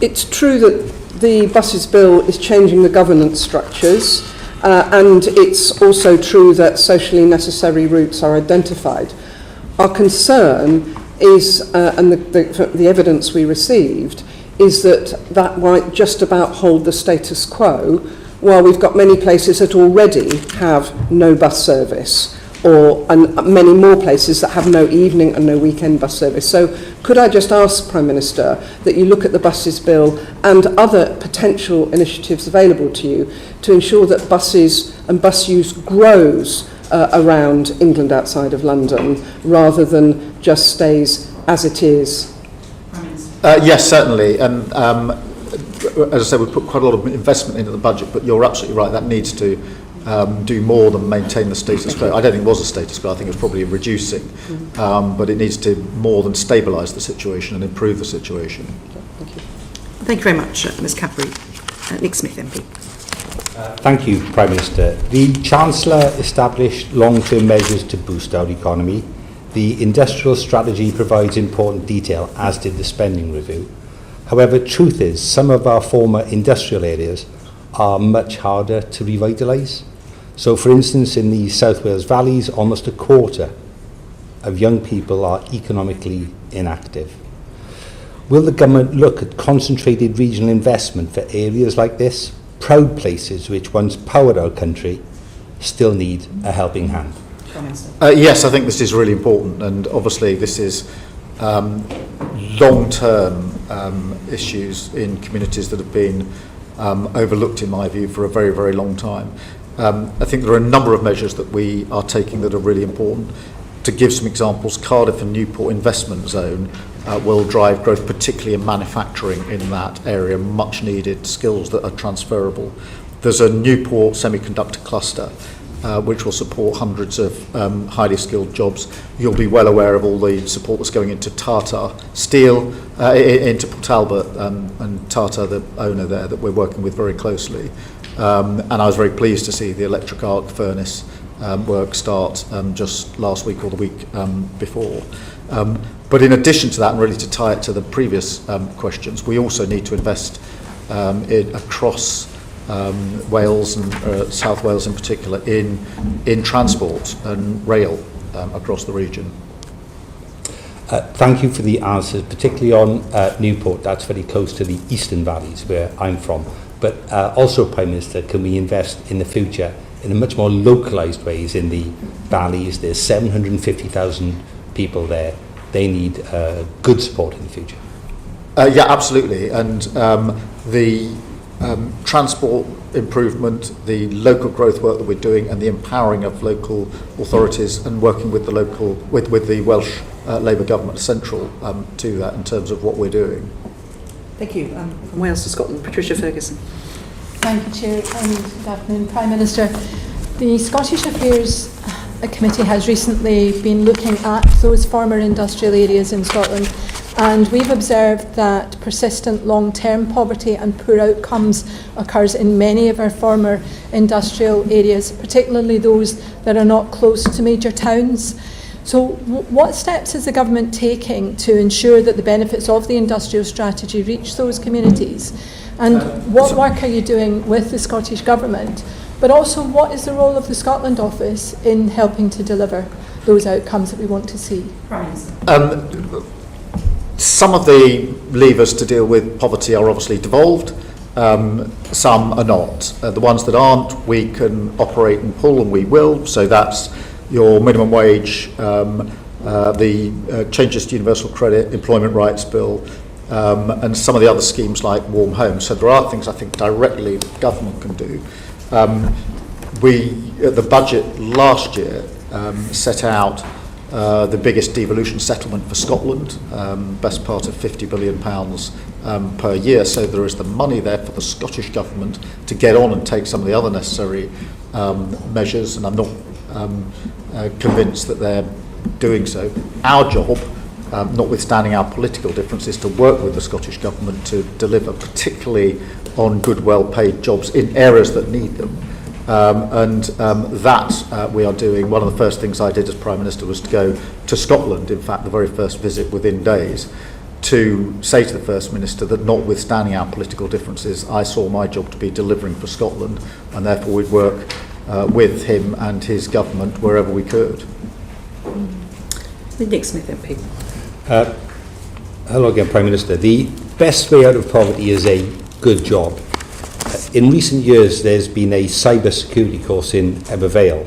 It's true that the buses bill is changing the governance structures, and it's also true that socially necessary routes are identified. Our concern is, and the evidence we received, is that might just about hold the status quo, while we've got many places that already have no bus service, and many more places that have no evening and no weekend bus service. So could I just ask, Prime Minister, that you look at the buses bill and other potential initiatives available to you to ensure that buses and bus use grows around England outside of London, rather than just stays as it is?
Yes, certainly. And as I said, we've put quite a lot of investment into the budget, but you're absolutely right, that needs to do more than maintain the status quo. I don't think it was a status quo, I think it was probably reducing, but it needs to more than stabilise the situation and improve the situation.
Thank you.
Thank you very much, Ms Cadbury. Nick Smith MP.
Thank you, Prime Minister. The Chancellor established long-term measures to boost our economy. The industrial strategy provides important detail, as did the spending review. However, truth is, some of our former industrial areas are much harder to revitalise. So, for instance, in the South Wales valleys, almost a quarter of young people are economically inactive. Will the government look at concentrated regional investment for areas like this, proud places which once powered our country, still need a helping hand?
Yes, I think this is really important, and obviously this is long-term issues in communities that have been overlooked, in my view, for a very, very long time. I think there are a number of measures that we are taking that are really important. To give some examples, Cardiff and Newport investment zone will drive growth, particularly in manufacturing in that area, much needed skills that are transferable. There's a Newport semiconductor cluster which will support hundreds of highly skilled jobs. You'll be well aware of all the support that's going into Tata Steel, into Port Talbot, and Tata, the owner there, that we're working with very closely. And I was very pleased to see the electric arc furnace work start just last week or the week before. But in addition to that, and really to tie it to the previous questions, we also need to invest across Wales and South Wales in particular in transport and rail across the region.
Thank you for the answers, particularly on Newport. That's very close to the Eastern Valleys, where I'm from. But also, Prime Minister, can we invest in the future in a much more localised ways in the valleys? There's 750,000 people there. They need good support in the future.
Yeah, absolutely. And the transport improvement, the local growth work that we're doing, and the empowering of local authorities and working with the local, with the Welsh Labour government, central to that in terms of what we're doing.
Thank you. From Wales to Scotland, Patricia Ferguson.
Thank you, Chair, and good afternoon, Prime Minister. The Scottish Affairs Committee has recently been looking at those former industrial areas in Scotland, and we've observed that persistent long-term poverty and poor outcomes occurs in many of our former industrial areas, particularly those that are not close to major towns. So what steps is the government taking to ensure that the benefits of the industrial strategy reach those communities? And what work are you doing with the Scottish Government? But also, what is the role of the Scotland Office in helping to deliver those outcomes that we want to see?
Some of the levers to deal with poverty are obviously devolved, some are not. The ones that aren't, we can operate and pull, and we will. So that's your minimum wage, the changes to universal credit, employment rights bill, and some of the other schemes like warm homes. So there are things I think directly the government can do. The budget last year set out the biggest devolution settlement for Scotland, best part of £50 billion per year. So there is the money there for the Scottish Government to get on and take some of the other necessary measures, and I'm not convinced that they're doing so. Our job, notwithstanding our political differences, to work with the Scottish Government to deliver, particularly on good, well-paid jobs in areas that need them. That we are doing. One of the first things I did as Prime Minister was to go to Scotland, in fact the very first visit within days, to say to the First Minister that notwithstanding our political differences, I saw my job to be delivering for Scotland, and therefore we'd work with him and his government wherever we could.
Nick Smith MP.
Hello again, Prime Minister. The best way out of poverty is a good job. In recent years, there's been a cyber security course in Ebervale.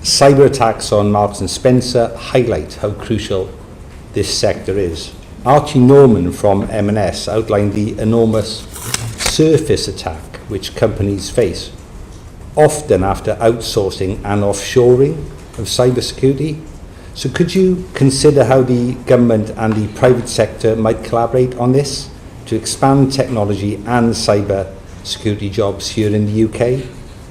Cyber attacks on Marks and Spencer highlight how crucial this sector is. Archie Norman from M&S outlined the enormous surface attack which companies face, often after outsourcing and offshoring of cyber security. So could you consider how the government and the private sector might collaborate on this to expand technology and cyber security jobs here in the UK?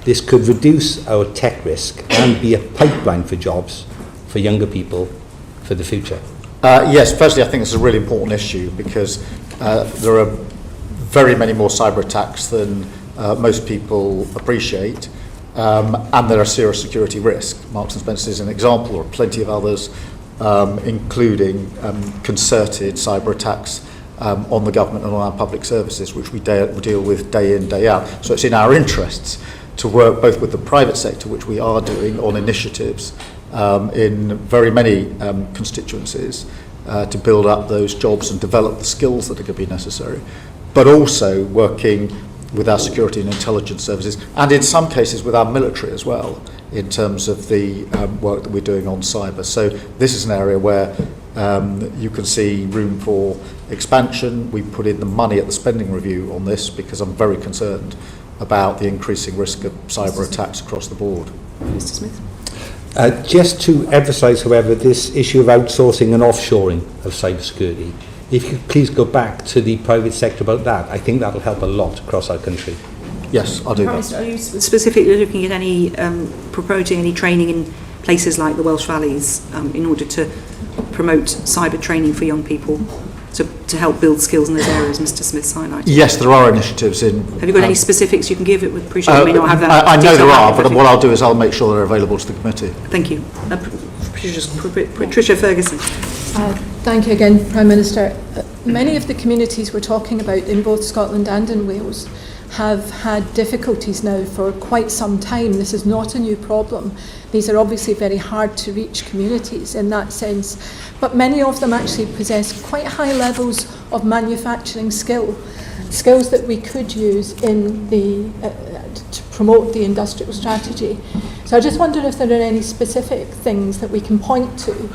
This could reduce our tech risk and be a pipeline for jobs for younger people for the future.
Yes, firstly, I think it's a really important issue because there are very many more cyber attacks than most people appreciate, and there are serious security risk. Marks and Spencer is an example, or plenty of others. including concerted cyber attacks on the government and on our public services, which we deal with day in, day out. So it's in our interests to work both with the private sector, which we are doing on initiatives in very many constituencies to build up those jobs and develop the skills that are going to be necessary, but also working with our security and intelligence services, and in some cases with our military as well, in terms of the work that we're doing on cyber. So this is an area where you can see room for expansion. We put in the money at the spending review on this because I'm very concerned about the increasing risk of cyber attacks across the board.
Mr. Smith.
Just to emphasise, however, this issue of outsourcing and offshoring of cybersecurity, if you could please go back to the private sector about that, I think that'll help a lot across our country.
Yes, I'll do that.
Are you specifically looking at any, promoting any training in places like the Welsh Valleys in order to promote cyber training for young people to help build skills in those areas Mr. Smith's highlighted?
Yes, there are initiatives in...
Have you got any specifics you can give? It would appreciate you may not have that.
I know there are, but what I'll do is I'll make sure they're available to the committee.
Thank you. Patricia Ferguson.
Thank you again, Prime Minister. Many of the communities we're talking about in both Scotland and in Wales have had difficulties now for quite some time. This is not a new problem. These are obviously very hard to reach communities in that sense, but many of them actually possess quite high levels of manufacturing skills that we could use in the to promote the industrial strategy. So I just wonder if there are any specific things that we can point to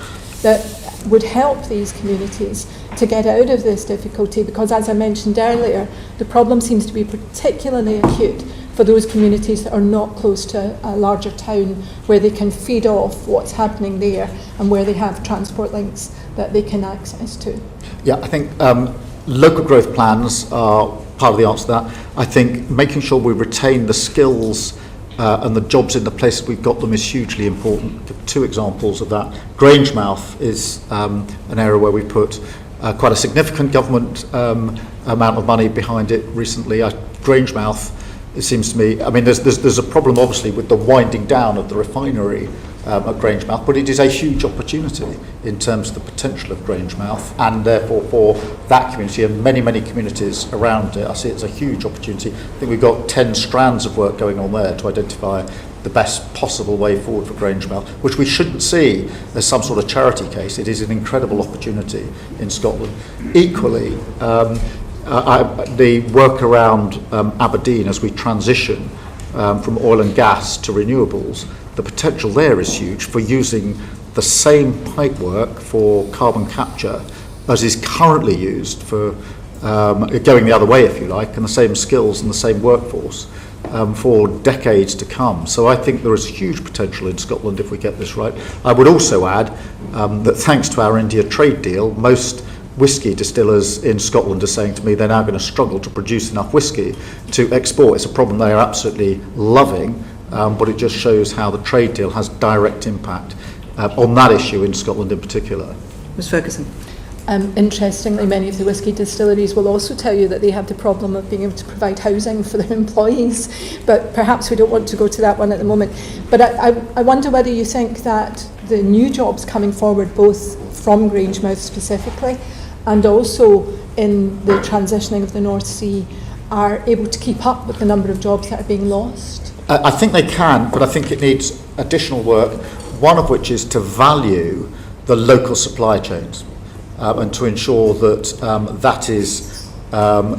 that would help these communities to get out of this difficulty, because as I mentioned earlier, the problem seems to be particularly acute for those communities that are not close to a larger town where they can feed off what's happening there and where they have transport links that they can access to.
Yeah, I think local growth plans are part of the answer to that. I think making sure we retain the skills and the jobs in the places we've got them is hugely important. Two examples of that. Grangemouth is an area where we put quite a significant government amount of money behind it recently. Grangemouth, it seems to me, I mean, there's a problem obviously with the winding down of the refinery at Grangemouth, but it is a huge opportunity in terms of the potential of Grangemouth, and therefore for that community and many, many communities around it. I see it as a huge opportunity. I think we've got 10 strands of work going on there to identify the best possible way forward for Grangemouth, which we shouldn't see as some sort of charity case. It is an incredible opportunity in Scotland. Equally, the work around Aberdeen as we transition from oil and gas to renewables, the potential there is huge for using the same pipework for carbon capture as is currently used for going the other way, if you like, and the same skills and the same workforce for decades to come. So I think there is huge potential in Scotland if we get this right. I would also add that thanks to our India trade deal, most whisky distillers in Scotland are saying to me they're now going to struggle to produce enough whisky to export. It's a problem they are absolutely loving, but it just shows how the trade deal has direct impact on that issue in Scotland in particular.
Ms Ferguson.
Interestingly, many of the whisky distilleries will also tell you that they have the problem of being able to provide housing for their employees, but perhaps we don't want to go to that one at the moment. But I wonder whether you think that the new jobs coming forward, both from Grangemouth specifically, and also in the transitioning of the North Sea, are able to keep up with the number of jobs that are being lost?
I think they can, but I think it needs additional work, one of which is to value the local supply chains and to ensure that that is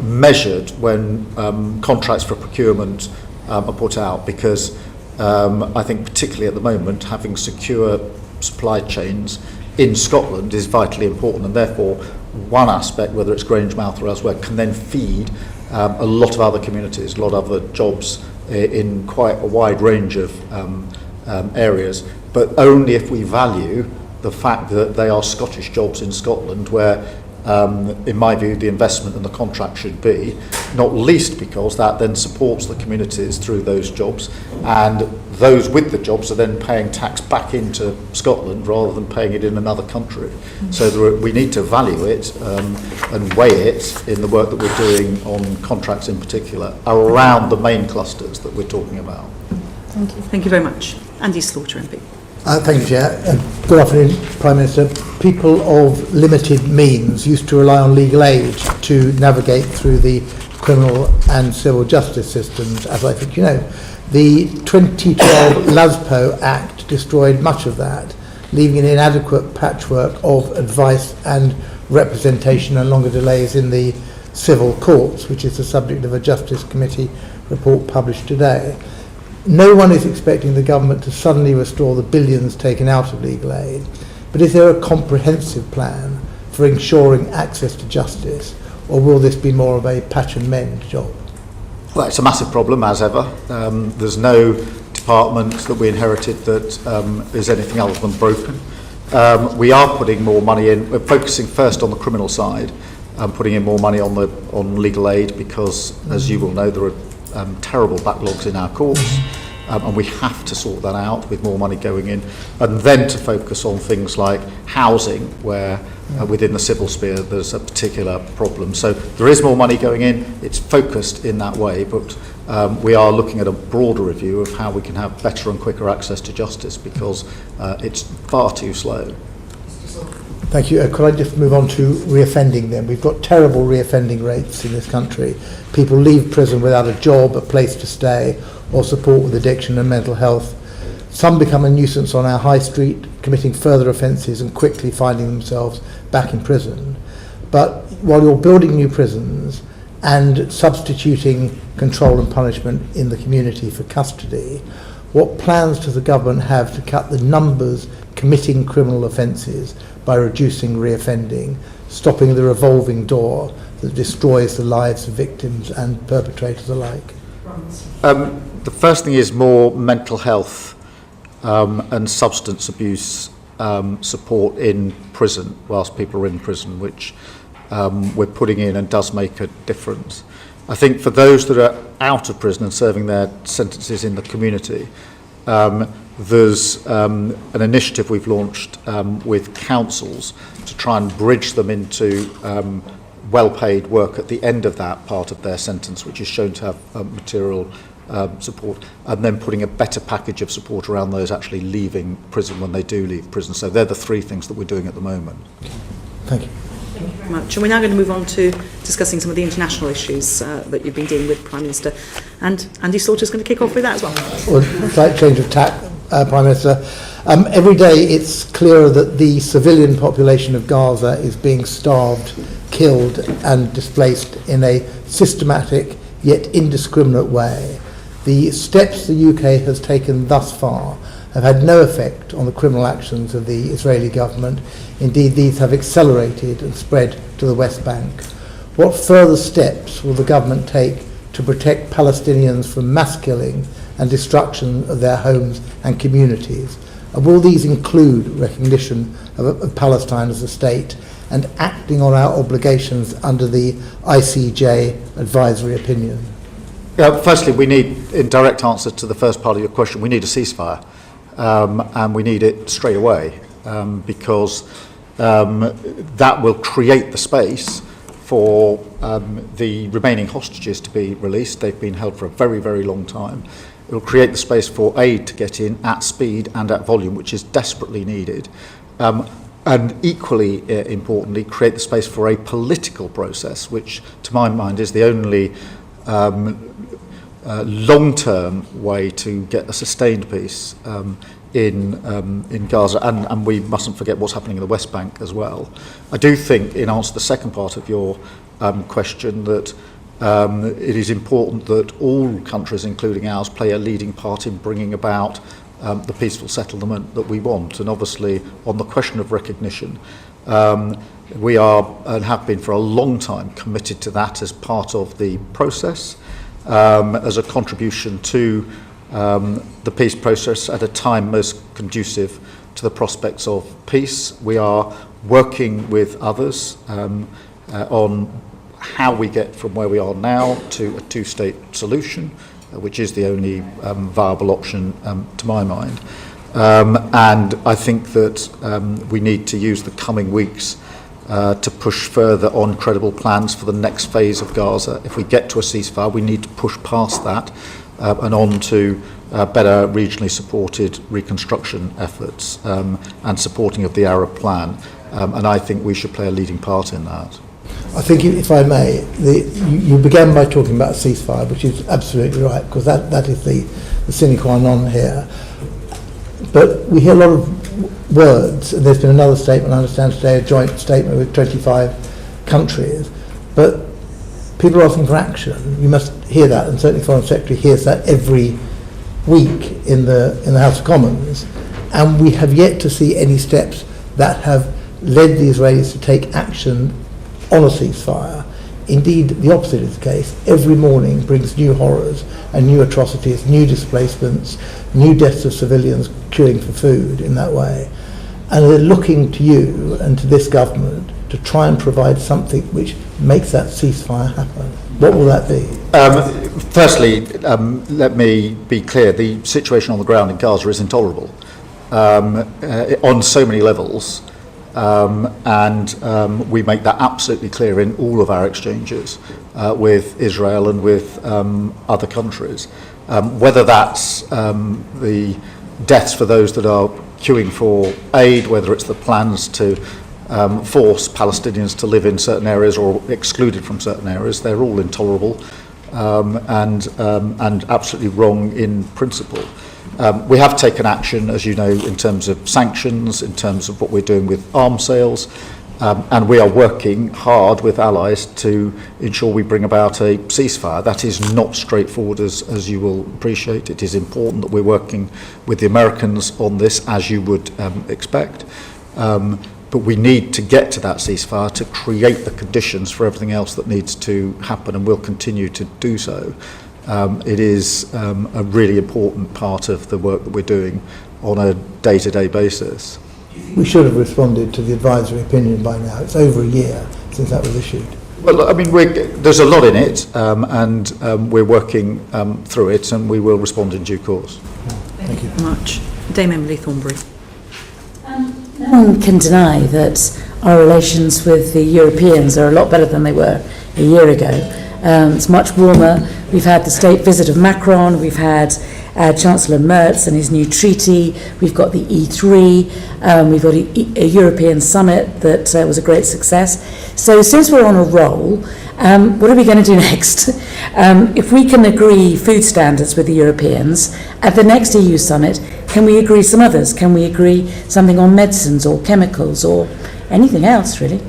measured when contracts for procurement are put out, because I think particularly at the moment having secure supply chains in Scotland is vitally important, and therefore one aspect, whether it's Grangemouth or elsewhere, can then feed a lot of other communities, a lot of other jobs in quite a wide range of areas, but only if we value the fact that they are Scottish jobs in Scotland, where in my view the investment and the contract should be, not least because that then supports the communities through those jobs, and those with the jobs are then paying tax back into Scotland rather than paying it in another country. So we need to value it and weigh it in the work that we're doing on contracts in particular around the main clusters that we're talking about.
Thank you.
Thank you very much. Andy Slaughter, MP.
Thank you, Chair. Good afternoon, Prime Minister. People of limited means used to rely on legal aid to navigate through the criminal and civil justice systems, as I think you know. The 2012 LASPO Act destroyed much of that, leaving an inadequate patchwork of advice and representation and longer delays in the civil courts, which is the subject of a Justice Committee report published today. No one is expecting the government to suddenly restore the billions taken out of legal aid, but is there a comprehensive plan for ensuring access to justice, or will this be more of a patch and mend job?
Well, it's a massive problem, as ever. There's no department that we inherited that is anything other than broken. We are putting more money in. We're focusing first on the criminal side, putting in more money on legal aid because, as you will know, there are terrible backlogs in our courts, and we have to sort that out with more money going in, and then to focus on things like housing, where within the civil sphere there's a particular problem. So there is more money going in, it's focused in that way, but we are looking at a broader review of how we can have better and quicker access to justice, because it's far too slow.
Thank you. Could I just move on to reoffending then? We've got terrible reoffending rates in this country. People leave prison without a job, a place to stay, or support with addiction and mental health. Some become a nuisance on our high street, committing further offences and quickly finding themselves back in prison. But while you're building new prisons and substituting control and punishment in the community for custody, what plans does the government have to cut the numbers committing criminal offences by reducing reoffending, stopping the revolving door that destroys the lives of victims and perpetrators alike?
The first thing is more mental health and substance abuse support in prison whilst people are in prison, which we're putting in and does make a difference. I think for those that are out of prison and serving their sentences in the community, there's an initiative we've launched with councils to try and bridge them into well-paid work at the end of that part of their sentence, which is shown to have material support, and then putting a better package of support around those actually leaving prison when they do leave prison. So they're the three things that we're doing at the moment.
Thank you.
Thank you very much. And we're now going to move on to discussing some of the international issues that you've been dealing with, Prime Minister. And Andy Slaughter's going to kick off with that as well.
Well, slight change of tack, Prime Minister. Every day it's clearer that the civilian population of Gaza is being starved, killed and displaced in a systematic yet indiscriminate way. The steps the UK has taken thus far have had no effect on the criminal actions of the Israeli government. Indeed, these have accelerated and spread to the West Bank. What further steps will the government take to protect Palestinians from mass killing and destruction of their homes and communities? And will these include recognition of Palestine as a state and acting on our obligations under the ICJ advisory opinion?
Firstly, we need, in direct answer to the first part of your question, we need a ceasefire, and we need it straight away, because that will create the space for the remaining hostages to be released. They've been held for a very, very long time. It will create the space for aid to get in at speed and at volume, which is desperately needed. And equally importantly, create the space for a political process, which, to my mind, is the only long-term way to get a sustained peace in Gaza, and we mustn't forget what's happening in the West Bank as well. I do think, in answer to the second part of your question, that it is important that all countries, including ours, play a leading part in bringing about the peaceful settlement that we want. And obviously, on the question of recognition, we are and have been for a long time committed to that as part of the process, as a contribution to the peace process at a time most conducive to the prospects of peace. We are working with others on how we get from where we are now to a two-state solution, which is the only viable option to my mind. And I think that we need to use the coming weeks to push further on credible plans for the next phase of Gaza. If we get to a ceasefire, we need to push past that and on to better regionally supported reconstruction efforts and supporting of the Arab plan. And I think we should play a leading part in that.
I think, if I may, you began by talking about a ceasefire, which is absolutely right, because that is the sine qua non here. But we hear a lot of words, and there's been another statement, I understand today, a joint statement with 25 countries, but people are asking for action. You must hear that, and certainly Foreign Secretary hears that every week in the House of Commons, and we have yet to see any steps that have led the Israelis to take action on a ceasefire. Indeed, the opposite is the case. Every morning brings new horrors and new atrocities, new displacements, new deaths of civilians queuing for food in that way. And they're looking to you and to this government to try and provide something which makes that ceasefire happen. What will that be?
Firstly, let me be clear, the situation on the ground in Gaza is intolerable on so many levels. And we make that absolutely clear in all of our exchanges with Israel and with other countries. Whether that's the deaths for those that are queuing for aid, whether it's the plans to force Palestinians to live in certain areas or excluded from certain areas, they're all intolerable and absolutely wrong in principle. We have taken action, as you know, in terms of sanctions, in terms of what we're doing with arms sales, and we are working hard with allies to ensure we bring about a ceasefire. That is not straightforward, as you will appreciate. It is important that we're working with the Americans on this, as you would expect. But we need to get to that ceasefire to create the conditions for everything else that needs to happen, and we'll continue to do so. It is a really important part of the work that we're doing on a day-to-day basis.
We should have responded to the advisory opinion by now. It's over a year since that was issued.
Well, I mean, there's a lot in it, and we're working through it, and we will respond in due course.
Thank you very much. Dame Emily Thornbury.
No one can deny that our relations with the Europeans are a lot better than they were a year ago. It's much warmer. We've had the state visit of Macron, we've had Chancellor Merz and his new treaty, we've got the E3, we've got a European summit that was a great success. So since we're on a roll, what are we going to do next? If we can agree food standards with the Europeans, at the next EU summit, can we agree some others? Can we agree something on medicines or chemicals or anything else, really?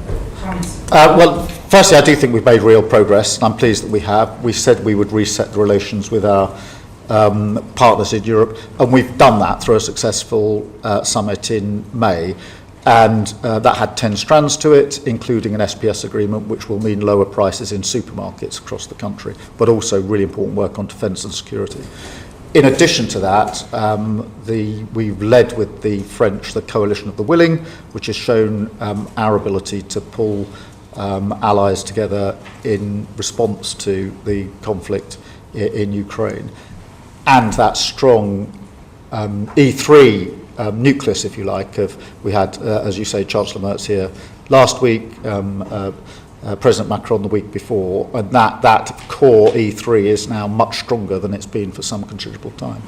Well, firstly, I do think we've made real progress, and I'm pleased that we have. We said we would reset the relations with our partners in Europe, and we've done that through a successful summit in May. And that had 10 strands to it, including an SPS agreement, which will mean lower prices in supermarkets across the country, but also really important work on defence and security. In addition to that, we've led with the French the Coalition of the Willing, which has shown our ability to pull allies together in response to the conflict in Ukraine. And that strong E3 nucleus, if you like, we had, as you say, Chancellor Merz here last week, President Macron the week before, and that core E3 is now much stronger than it's been for some considerable time.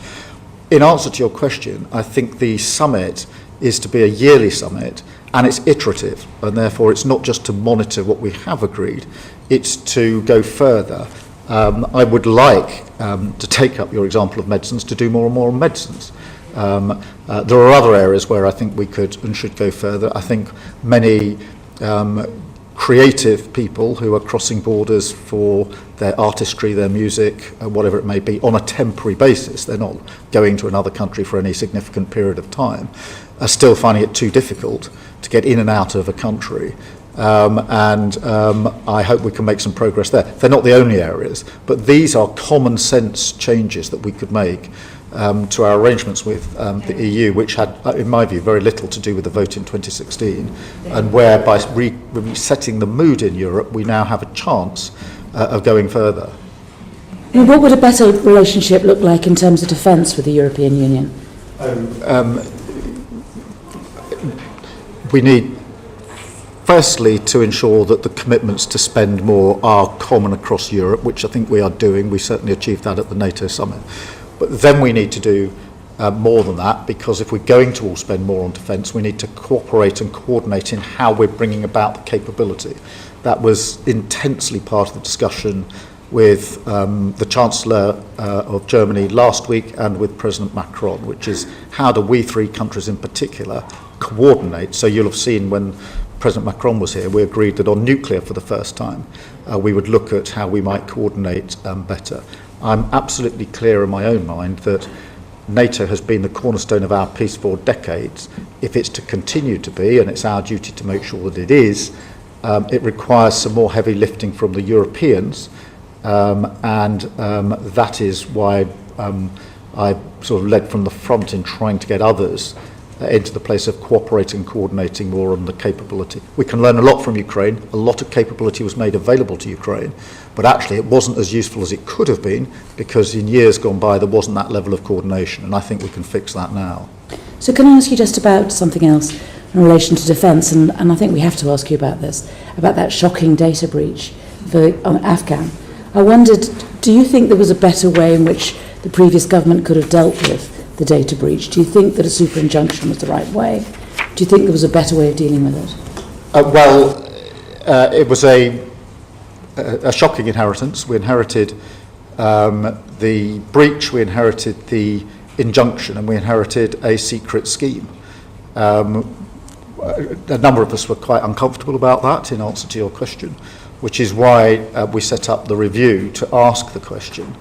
In answer to your question, I think the summit is to be a yearly summit, and it's iterative, and therefore it's not just to monitor what we have agreed, it's to go further. I would like to take up your example of medicines, to do more and more on medicines. There are other areas where I think we could and should go further. I think many creative people who are crossing borders for their artistry, their music, whatever it may be, on a temporary basis, they're not going to another country for any significant period of time, are still finding it too difficult to get in and out of a country. I hope we can make some progress there. They're not the only areas, but these are common sense changes that we could make to our arrangements with the EU, which had, in my view, very little to do with the vote in 2016, and where by resetting the mood in Europe, we now have a chance of going further.
What would a better relationship look like in terms of defence with the European Union?
We need Firstly, to ensure that the commitments to spend more are common across Europe, which I think we are doing. We certainly achieved that at the NATO summit. But then we need to do more than that, because if we're going to all spend more on defence, we need to cooperate and coordinate in how we're bringing about the capability. That was intensely part of the discussion with the Chancellor of Germany last week and with President Macron, which is how do we three countries in particular coordinate. So you'll have seen when President Macron was here, we agreed that on nuclear for the first time, we would look at how we might coordinate better. I'm absolutely clear in my own mind that NATO has been the cornerstone of our peace for decades. If it's to continue to be, and it's our duty to make sure that it is, it requires some more heavy lifting from the Europeans, and that is why I sort of led from the front in trying to get others into the place of cooperating and coordinating more on the capability. We can learn a lot from Ukraine. A lot of capability was made available to Ukraine, but actually it wasn't as useful as it could have been, because in years gone by there wasn't that level of coordination, and I think we can fix that now.
So can I ask you just about something else in relation to defence, and I think we have to ask you about this, about that shocking data breach for Afghan. I wondered, do you think there was a better way in which the previous government could have dealt with the data breach? Do you think that a super injunction was the right way? Do you think there was a better way of dealing with it?
It was a shocking inheritance. We inherited the breach, we inherited the injunction, and we inherited a secret scheme. A number of us were quite uncomfortable about that, in answer to your question, which is why we set up the review to ask the question,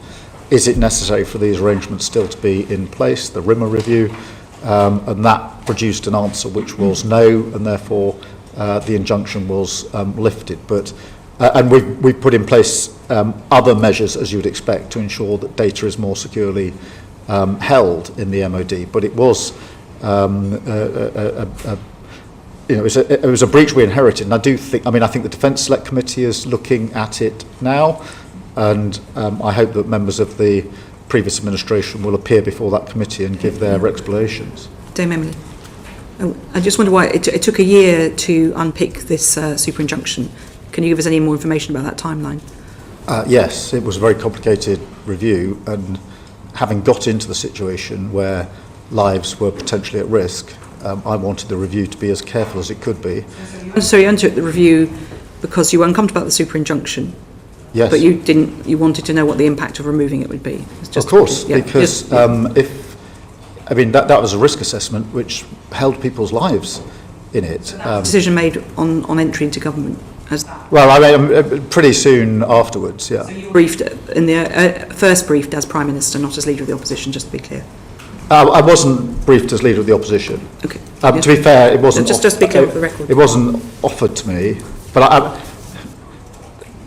is it necessary for these arrangements still to be in place, the RIMA review, and that produced an answer which was no, and therefore the injunction was lifted. But and we've put in place other measures, as you would expect, to ensure that data is more securely held in the MOD. But it was it was a breach we inherited, and I think the Defence Select Committee is looking at it now, and I hope that members of the previous administration will appear before that committee and give their explanations.
Dame Emily. I just wonder why it took a year to unpick this super injunction. Can you give us any more information about that timeline?
Yes, it was a very complicated review, and having got into the situation where lives were potentially at risk, I wanted the review to be as careful as it could be.
So you undertook the review because you were uncomfortable about the super injunction?
Yes.
But you wanted to know what the impact of removing it would be?
Of course, because that was a risk assessment which held people's lives in it.
Decision made on entry into government?
Pretty soon afterwards, yeah.
So you briefed in the first briefed as Prime Minister, not as Leader of the Opposition, just to be clear?
I wasn't briefed as Leader of the Opposition.
Okay.
To be fair, it wasn't.
Just to be clear for the record.
It wasn't offered to me, but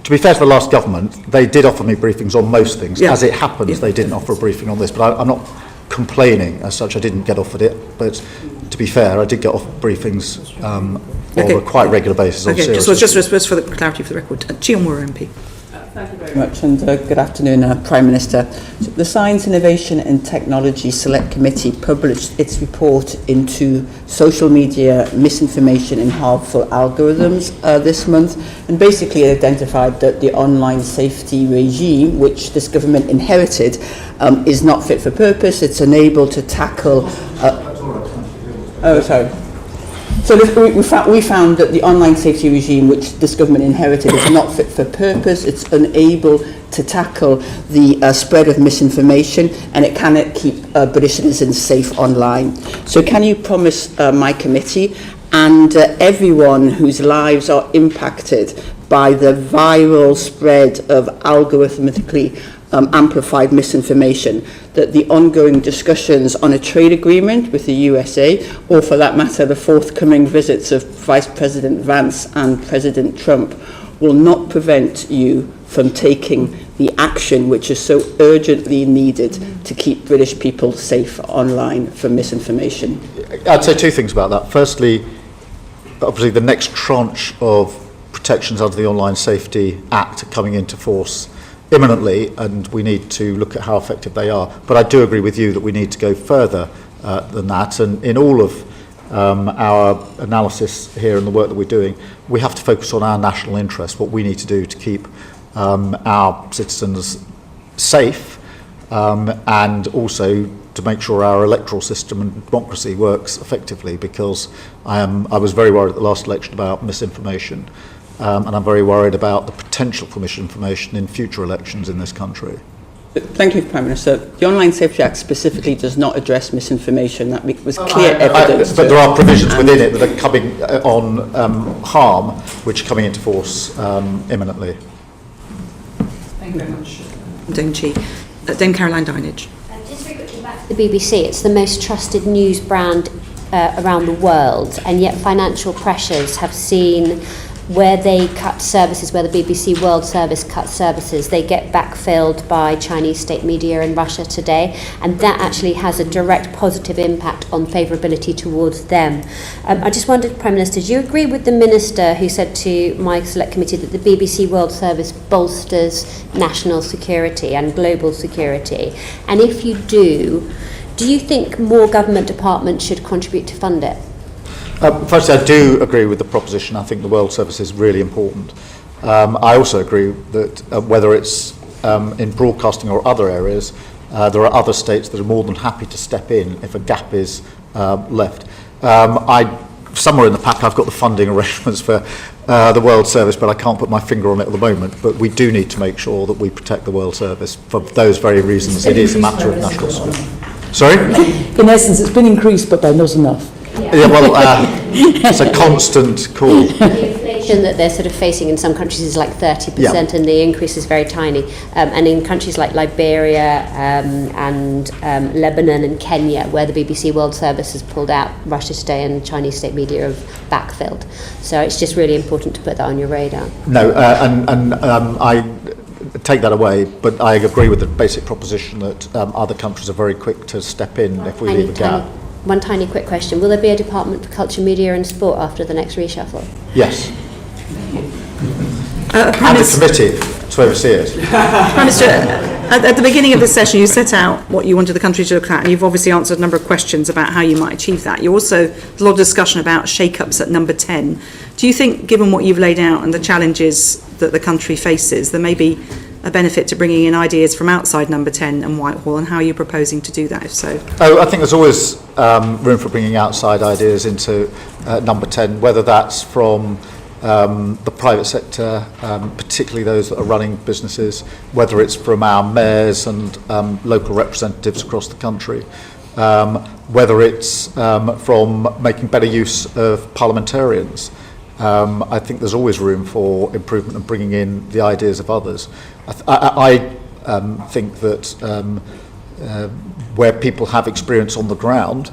to be fair to the last government, they did offer me briefings on most things. Yeah. As it happens, they didn't offer a briefing on this, but I'm not complaining as such. I didn't get offered it, but to be fair, I did get offered briefings on a quite regular basis.
Okay, just for the clarity for the record. Chiomura MP.
Thank you very much, and good afternoon, Prime Minister. The Science, Innovation and Technology Select Committee published its report into social media misinformation and harmful algorithms this month, and basically identified that the online safety regime, which this government inherited, is not fit for purpose. It's unable to tackle... So we found that the online safety regime, which this government inherited, is not fit for purpose. It's unable to tackle the spread of misinformation, and it cannot keep British citizens safe online. So can you promise my committee and everyone whose lives are impacted by the viral spread of algorithmically amplified misinformation, that the ongoing discussions on a trade agreement with the USA, or for that matter the forthcoming visits of Vice President Vance and President Trump, will not prevent you from taking the action which is so urgently needed to keep British people safe online from misinformation?
I'd say two things about that. Firstly, obviously the next tranche of protections under the Online Safety Act are coming into force imminently, and we need to look at how effective they are. But I do agree with you that we need to go further than that, and in all of our analysis here and the work that we're doing, we have to focus on our national interest, what we need to do to keep our citizens safe, and also to make sure our electoral system and democracy works effectively, because I was very worried at the last election about misinformation, and I'm very worried about the potential for misinformation in future elections in this country.
Thank you, Prime Minister. The Online Safety Act specifically does not address misinformation. That was clear evidence.
But there are provisions within it that are coming on harm, which are coming into force imminently.
Thank you very much. Dame Caroline Dinage.
Just very quickly back to the BBC. It's the most trusted news brand around the world, and yet financial pressures have seen where they cut services, where the BBC World Service cuts services, they get backfilled by Chinese state media in Russia today, and that actually has a direct positive impact on favourability towards them. I just wondered, Prime Minister, do you agree with the Minister who said to my Select Committee that the BBC World Service bolsters national security and global security? And if you do you think more government departments should contribute to fund it?
Firstly, I do agree with the proposition. I think the World Service is really important. I also agree that whether it's in broadcasting or other areas, there are other states that are more than happy to step in if a gap is left. Somewhere in the pack I've got the funding arrangements for the World Service, but I can't put my finger on it at the moment. But we do need to make sure that we protect the World Service for those very reasons. It is a matter of national security. Sorry?
In essence, it's been increased, but by not enough.
Yeah, well, it's a constant call.
The inflation that they're sort of facing in some countries is like 30%,
Yeah.
and the increase is very tiny. And in countries like Liberia and Lebanon and Kenya, where the BBC World Service has pulled out, Russia Today and Chinese state media have backfilled. So it's just really important to put that on your radar.
No, I take that away, but I agree with the basic proposition that other countries are very quick to step in if we leave a gap.
One tiny quick question. Will there be a Department for Culture, Media and Sport after the next reshuffle?
Yes. And a committee to oversee it.
Prime Minister, at the beginning of this session you set out what you wanted the country to look at, and you've obviously answered a number of questions about how you might achieve that. You also, there's a lot of discussion about shake-ups at number 10. Do you think, given what you've laid out and the challenges that the country faces, there may be a benefit to bringing in ideas from outside number 10 and Whitehall, and how are you proposing to do that, if so?
I think there's always room for bringing outside ideas into number 10, whether that's from the private sector, particularly those that are running businesses, whether it's from our mayors and local representatives across the country, whether it's from making better use of parliamentarians. I think there's always room for improvement and bringing in the ideas of others. I think that where people have experience on the ground,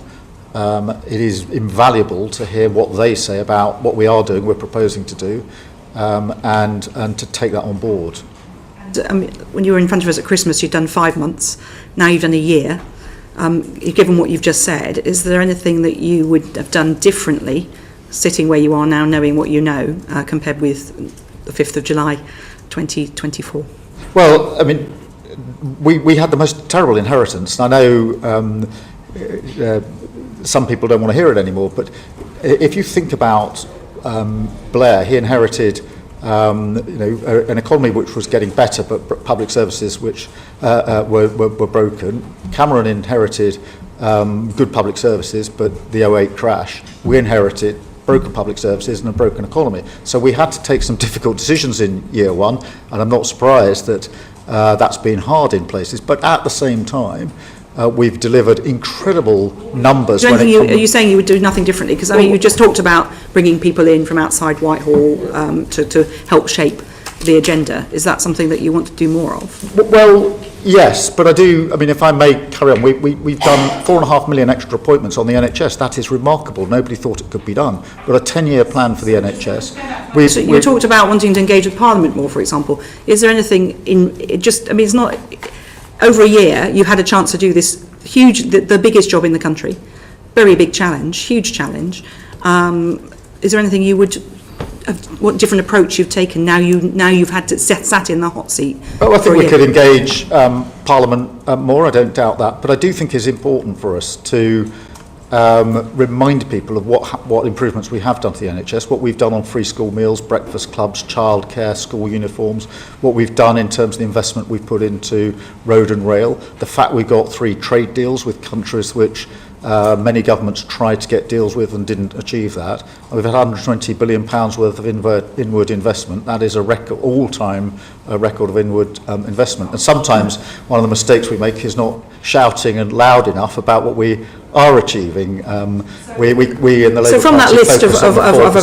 it is invaluable to hear what they say about what we are doing, we're proposing to do, and to take that on board.
When you were in front of us at Christmas, you'd done 5 months. Now you've done a year. Given what you've just said, is there anything that you would have done differently, sitting where you are now, knowing what you know, compared with the 5th of July 2024?
Well, I mean, we had the most terrible inheritance. And I know some people don't want to hear it anymore, but if you think about Blair, he inherited an economy which was getting better, but public services which were broken. Cameron inherited good public services, but the 2008 crash. We inherited broken public services and a broken economy. So we had to take some difficult decisions in year one, and I'm not surprised that that's been hard in places. But at the same time, we've delivered incredible numbers.
Are you saying you would do nothing differently? Because I mean, you just talked about bringing people in from outside Whitehall to help shape the agenda. Is that something that you want to do more of?
Well, yes, but I do. I mean, if I may carry on, we've done 4.5 million extra appointments on the NHS. That is remarkable. Nobody thought it could be done. But a 10-year plan for the NHS.
So you talked about wanting to engage with Parliament more, for example. Is there anything in it? Just, I mean, it's not. Over a year, you've had a chance to do this huge, the biggest job in the country, very big challenge, huge challenge. Is there anything you would, what different approach you've taken now you've had to sat in the hot seat?
Well, I think we could engage Parliament more. I don't doubt that, but I do think it's important for us to remind people of what improvements we have done to the NHS, what we've done on free school meals, breakfast clubs, childcare, school uniforms, what we've done in terms of the investment we've put into road and rail, the fact we got 3 trade deals with countries which many governments tried to get deals with and didn't achieve that. And we've had £120 billion worth of inward investment. That is a record, all-time record of inward investment. And sometimes one of the mistakes we make is not shouting and loud enough about what we are achieving. We in the Labour
So from that
Party
list
focus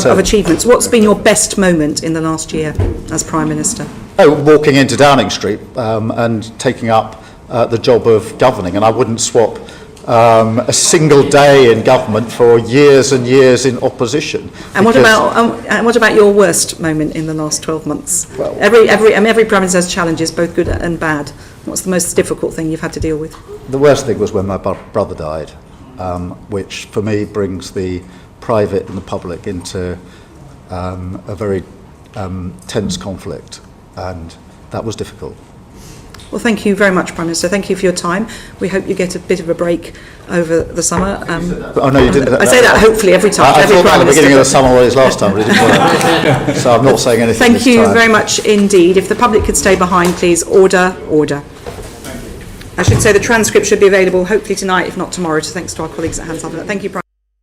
on
of achievements, what's been your best moment in the last year as Prime Minister?
Walking into Downing Street and taking up the job of governing. And I wouldn't swap a single day in government for years and years in opposition.
And what about your worst moment in the last 12 months?
Well,
every Prime Minister has challenges, both good and bad. What's the most difficult thing you've had to deal with?
The worst thing was when my brother died, which for me brings the private and the public into a very tense conflict, and that was difficult.
Well, thank you very much, Prime Minister. Thank you for your time. We hope you get a bit of a break over the summer.
Oh, no, you didn't.
I say that hopefully every time.
I
every
thought
Prime
at the beginning
Minister.
of the summer holidays last time, but it didn't work. So I'm not saying anything
Thank
this
you
time.
very much indeed. If the public could stay behind, please. Order. I should say the transcript should be available hopefully tonight, if not tomorrow. So thanks to our colleagues at Hans Thank you, Prime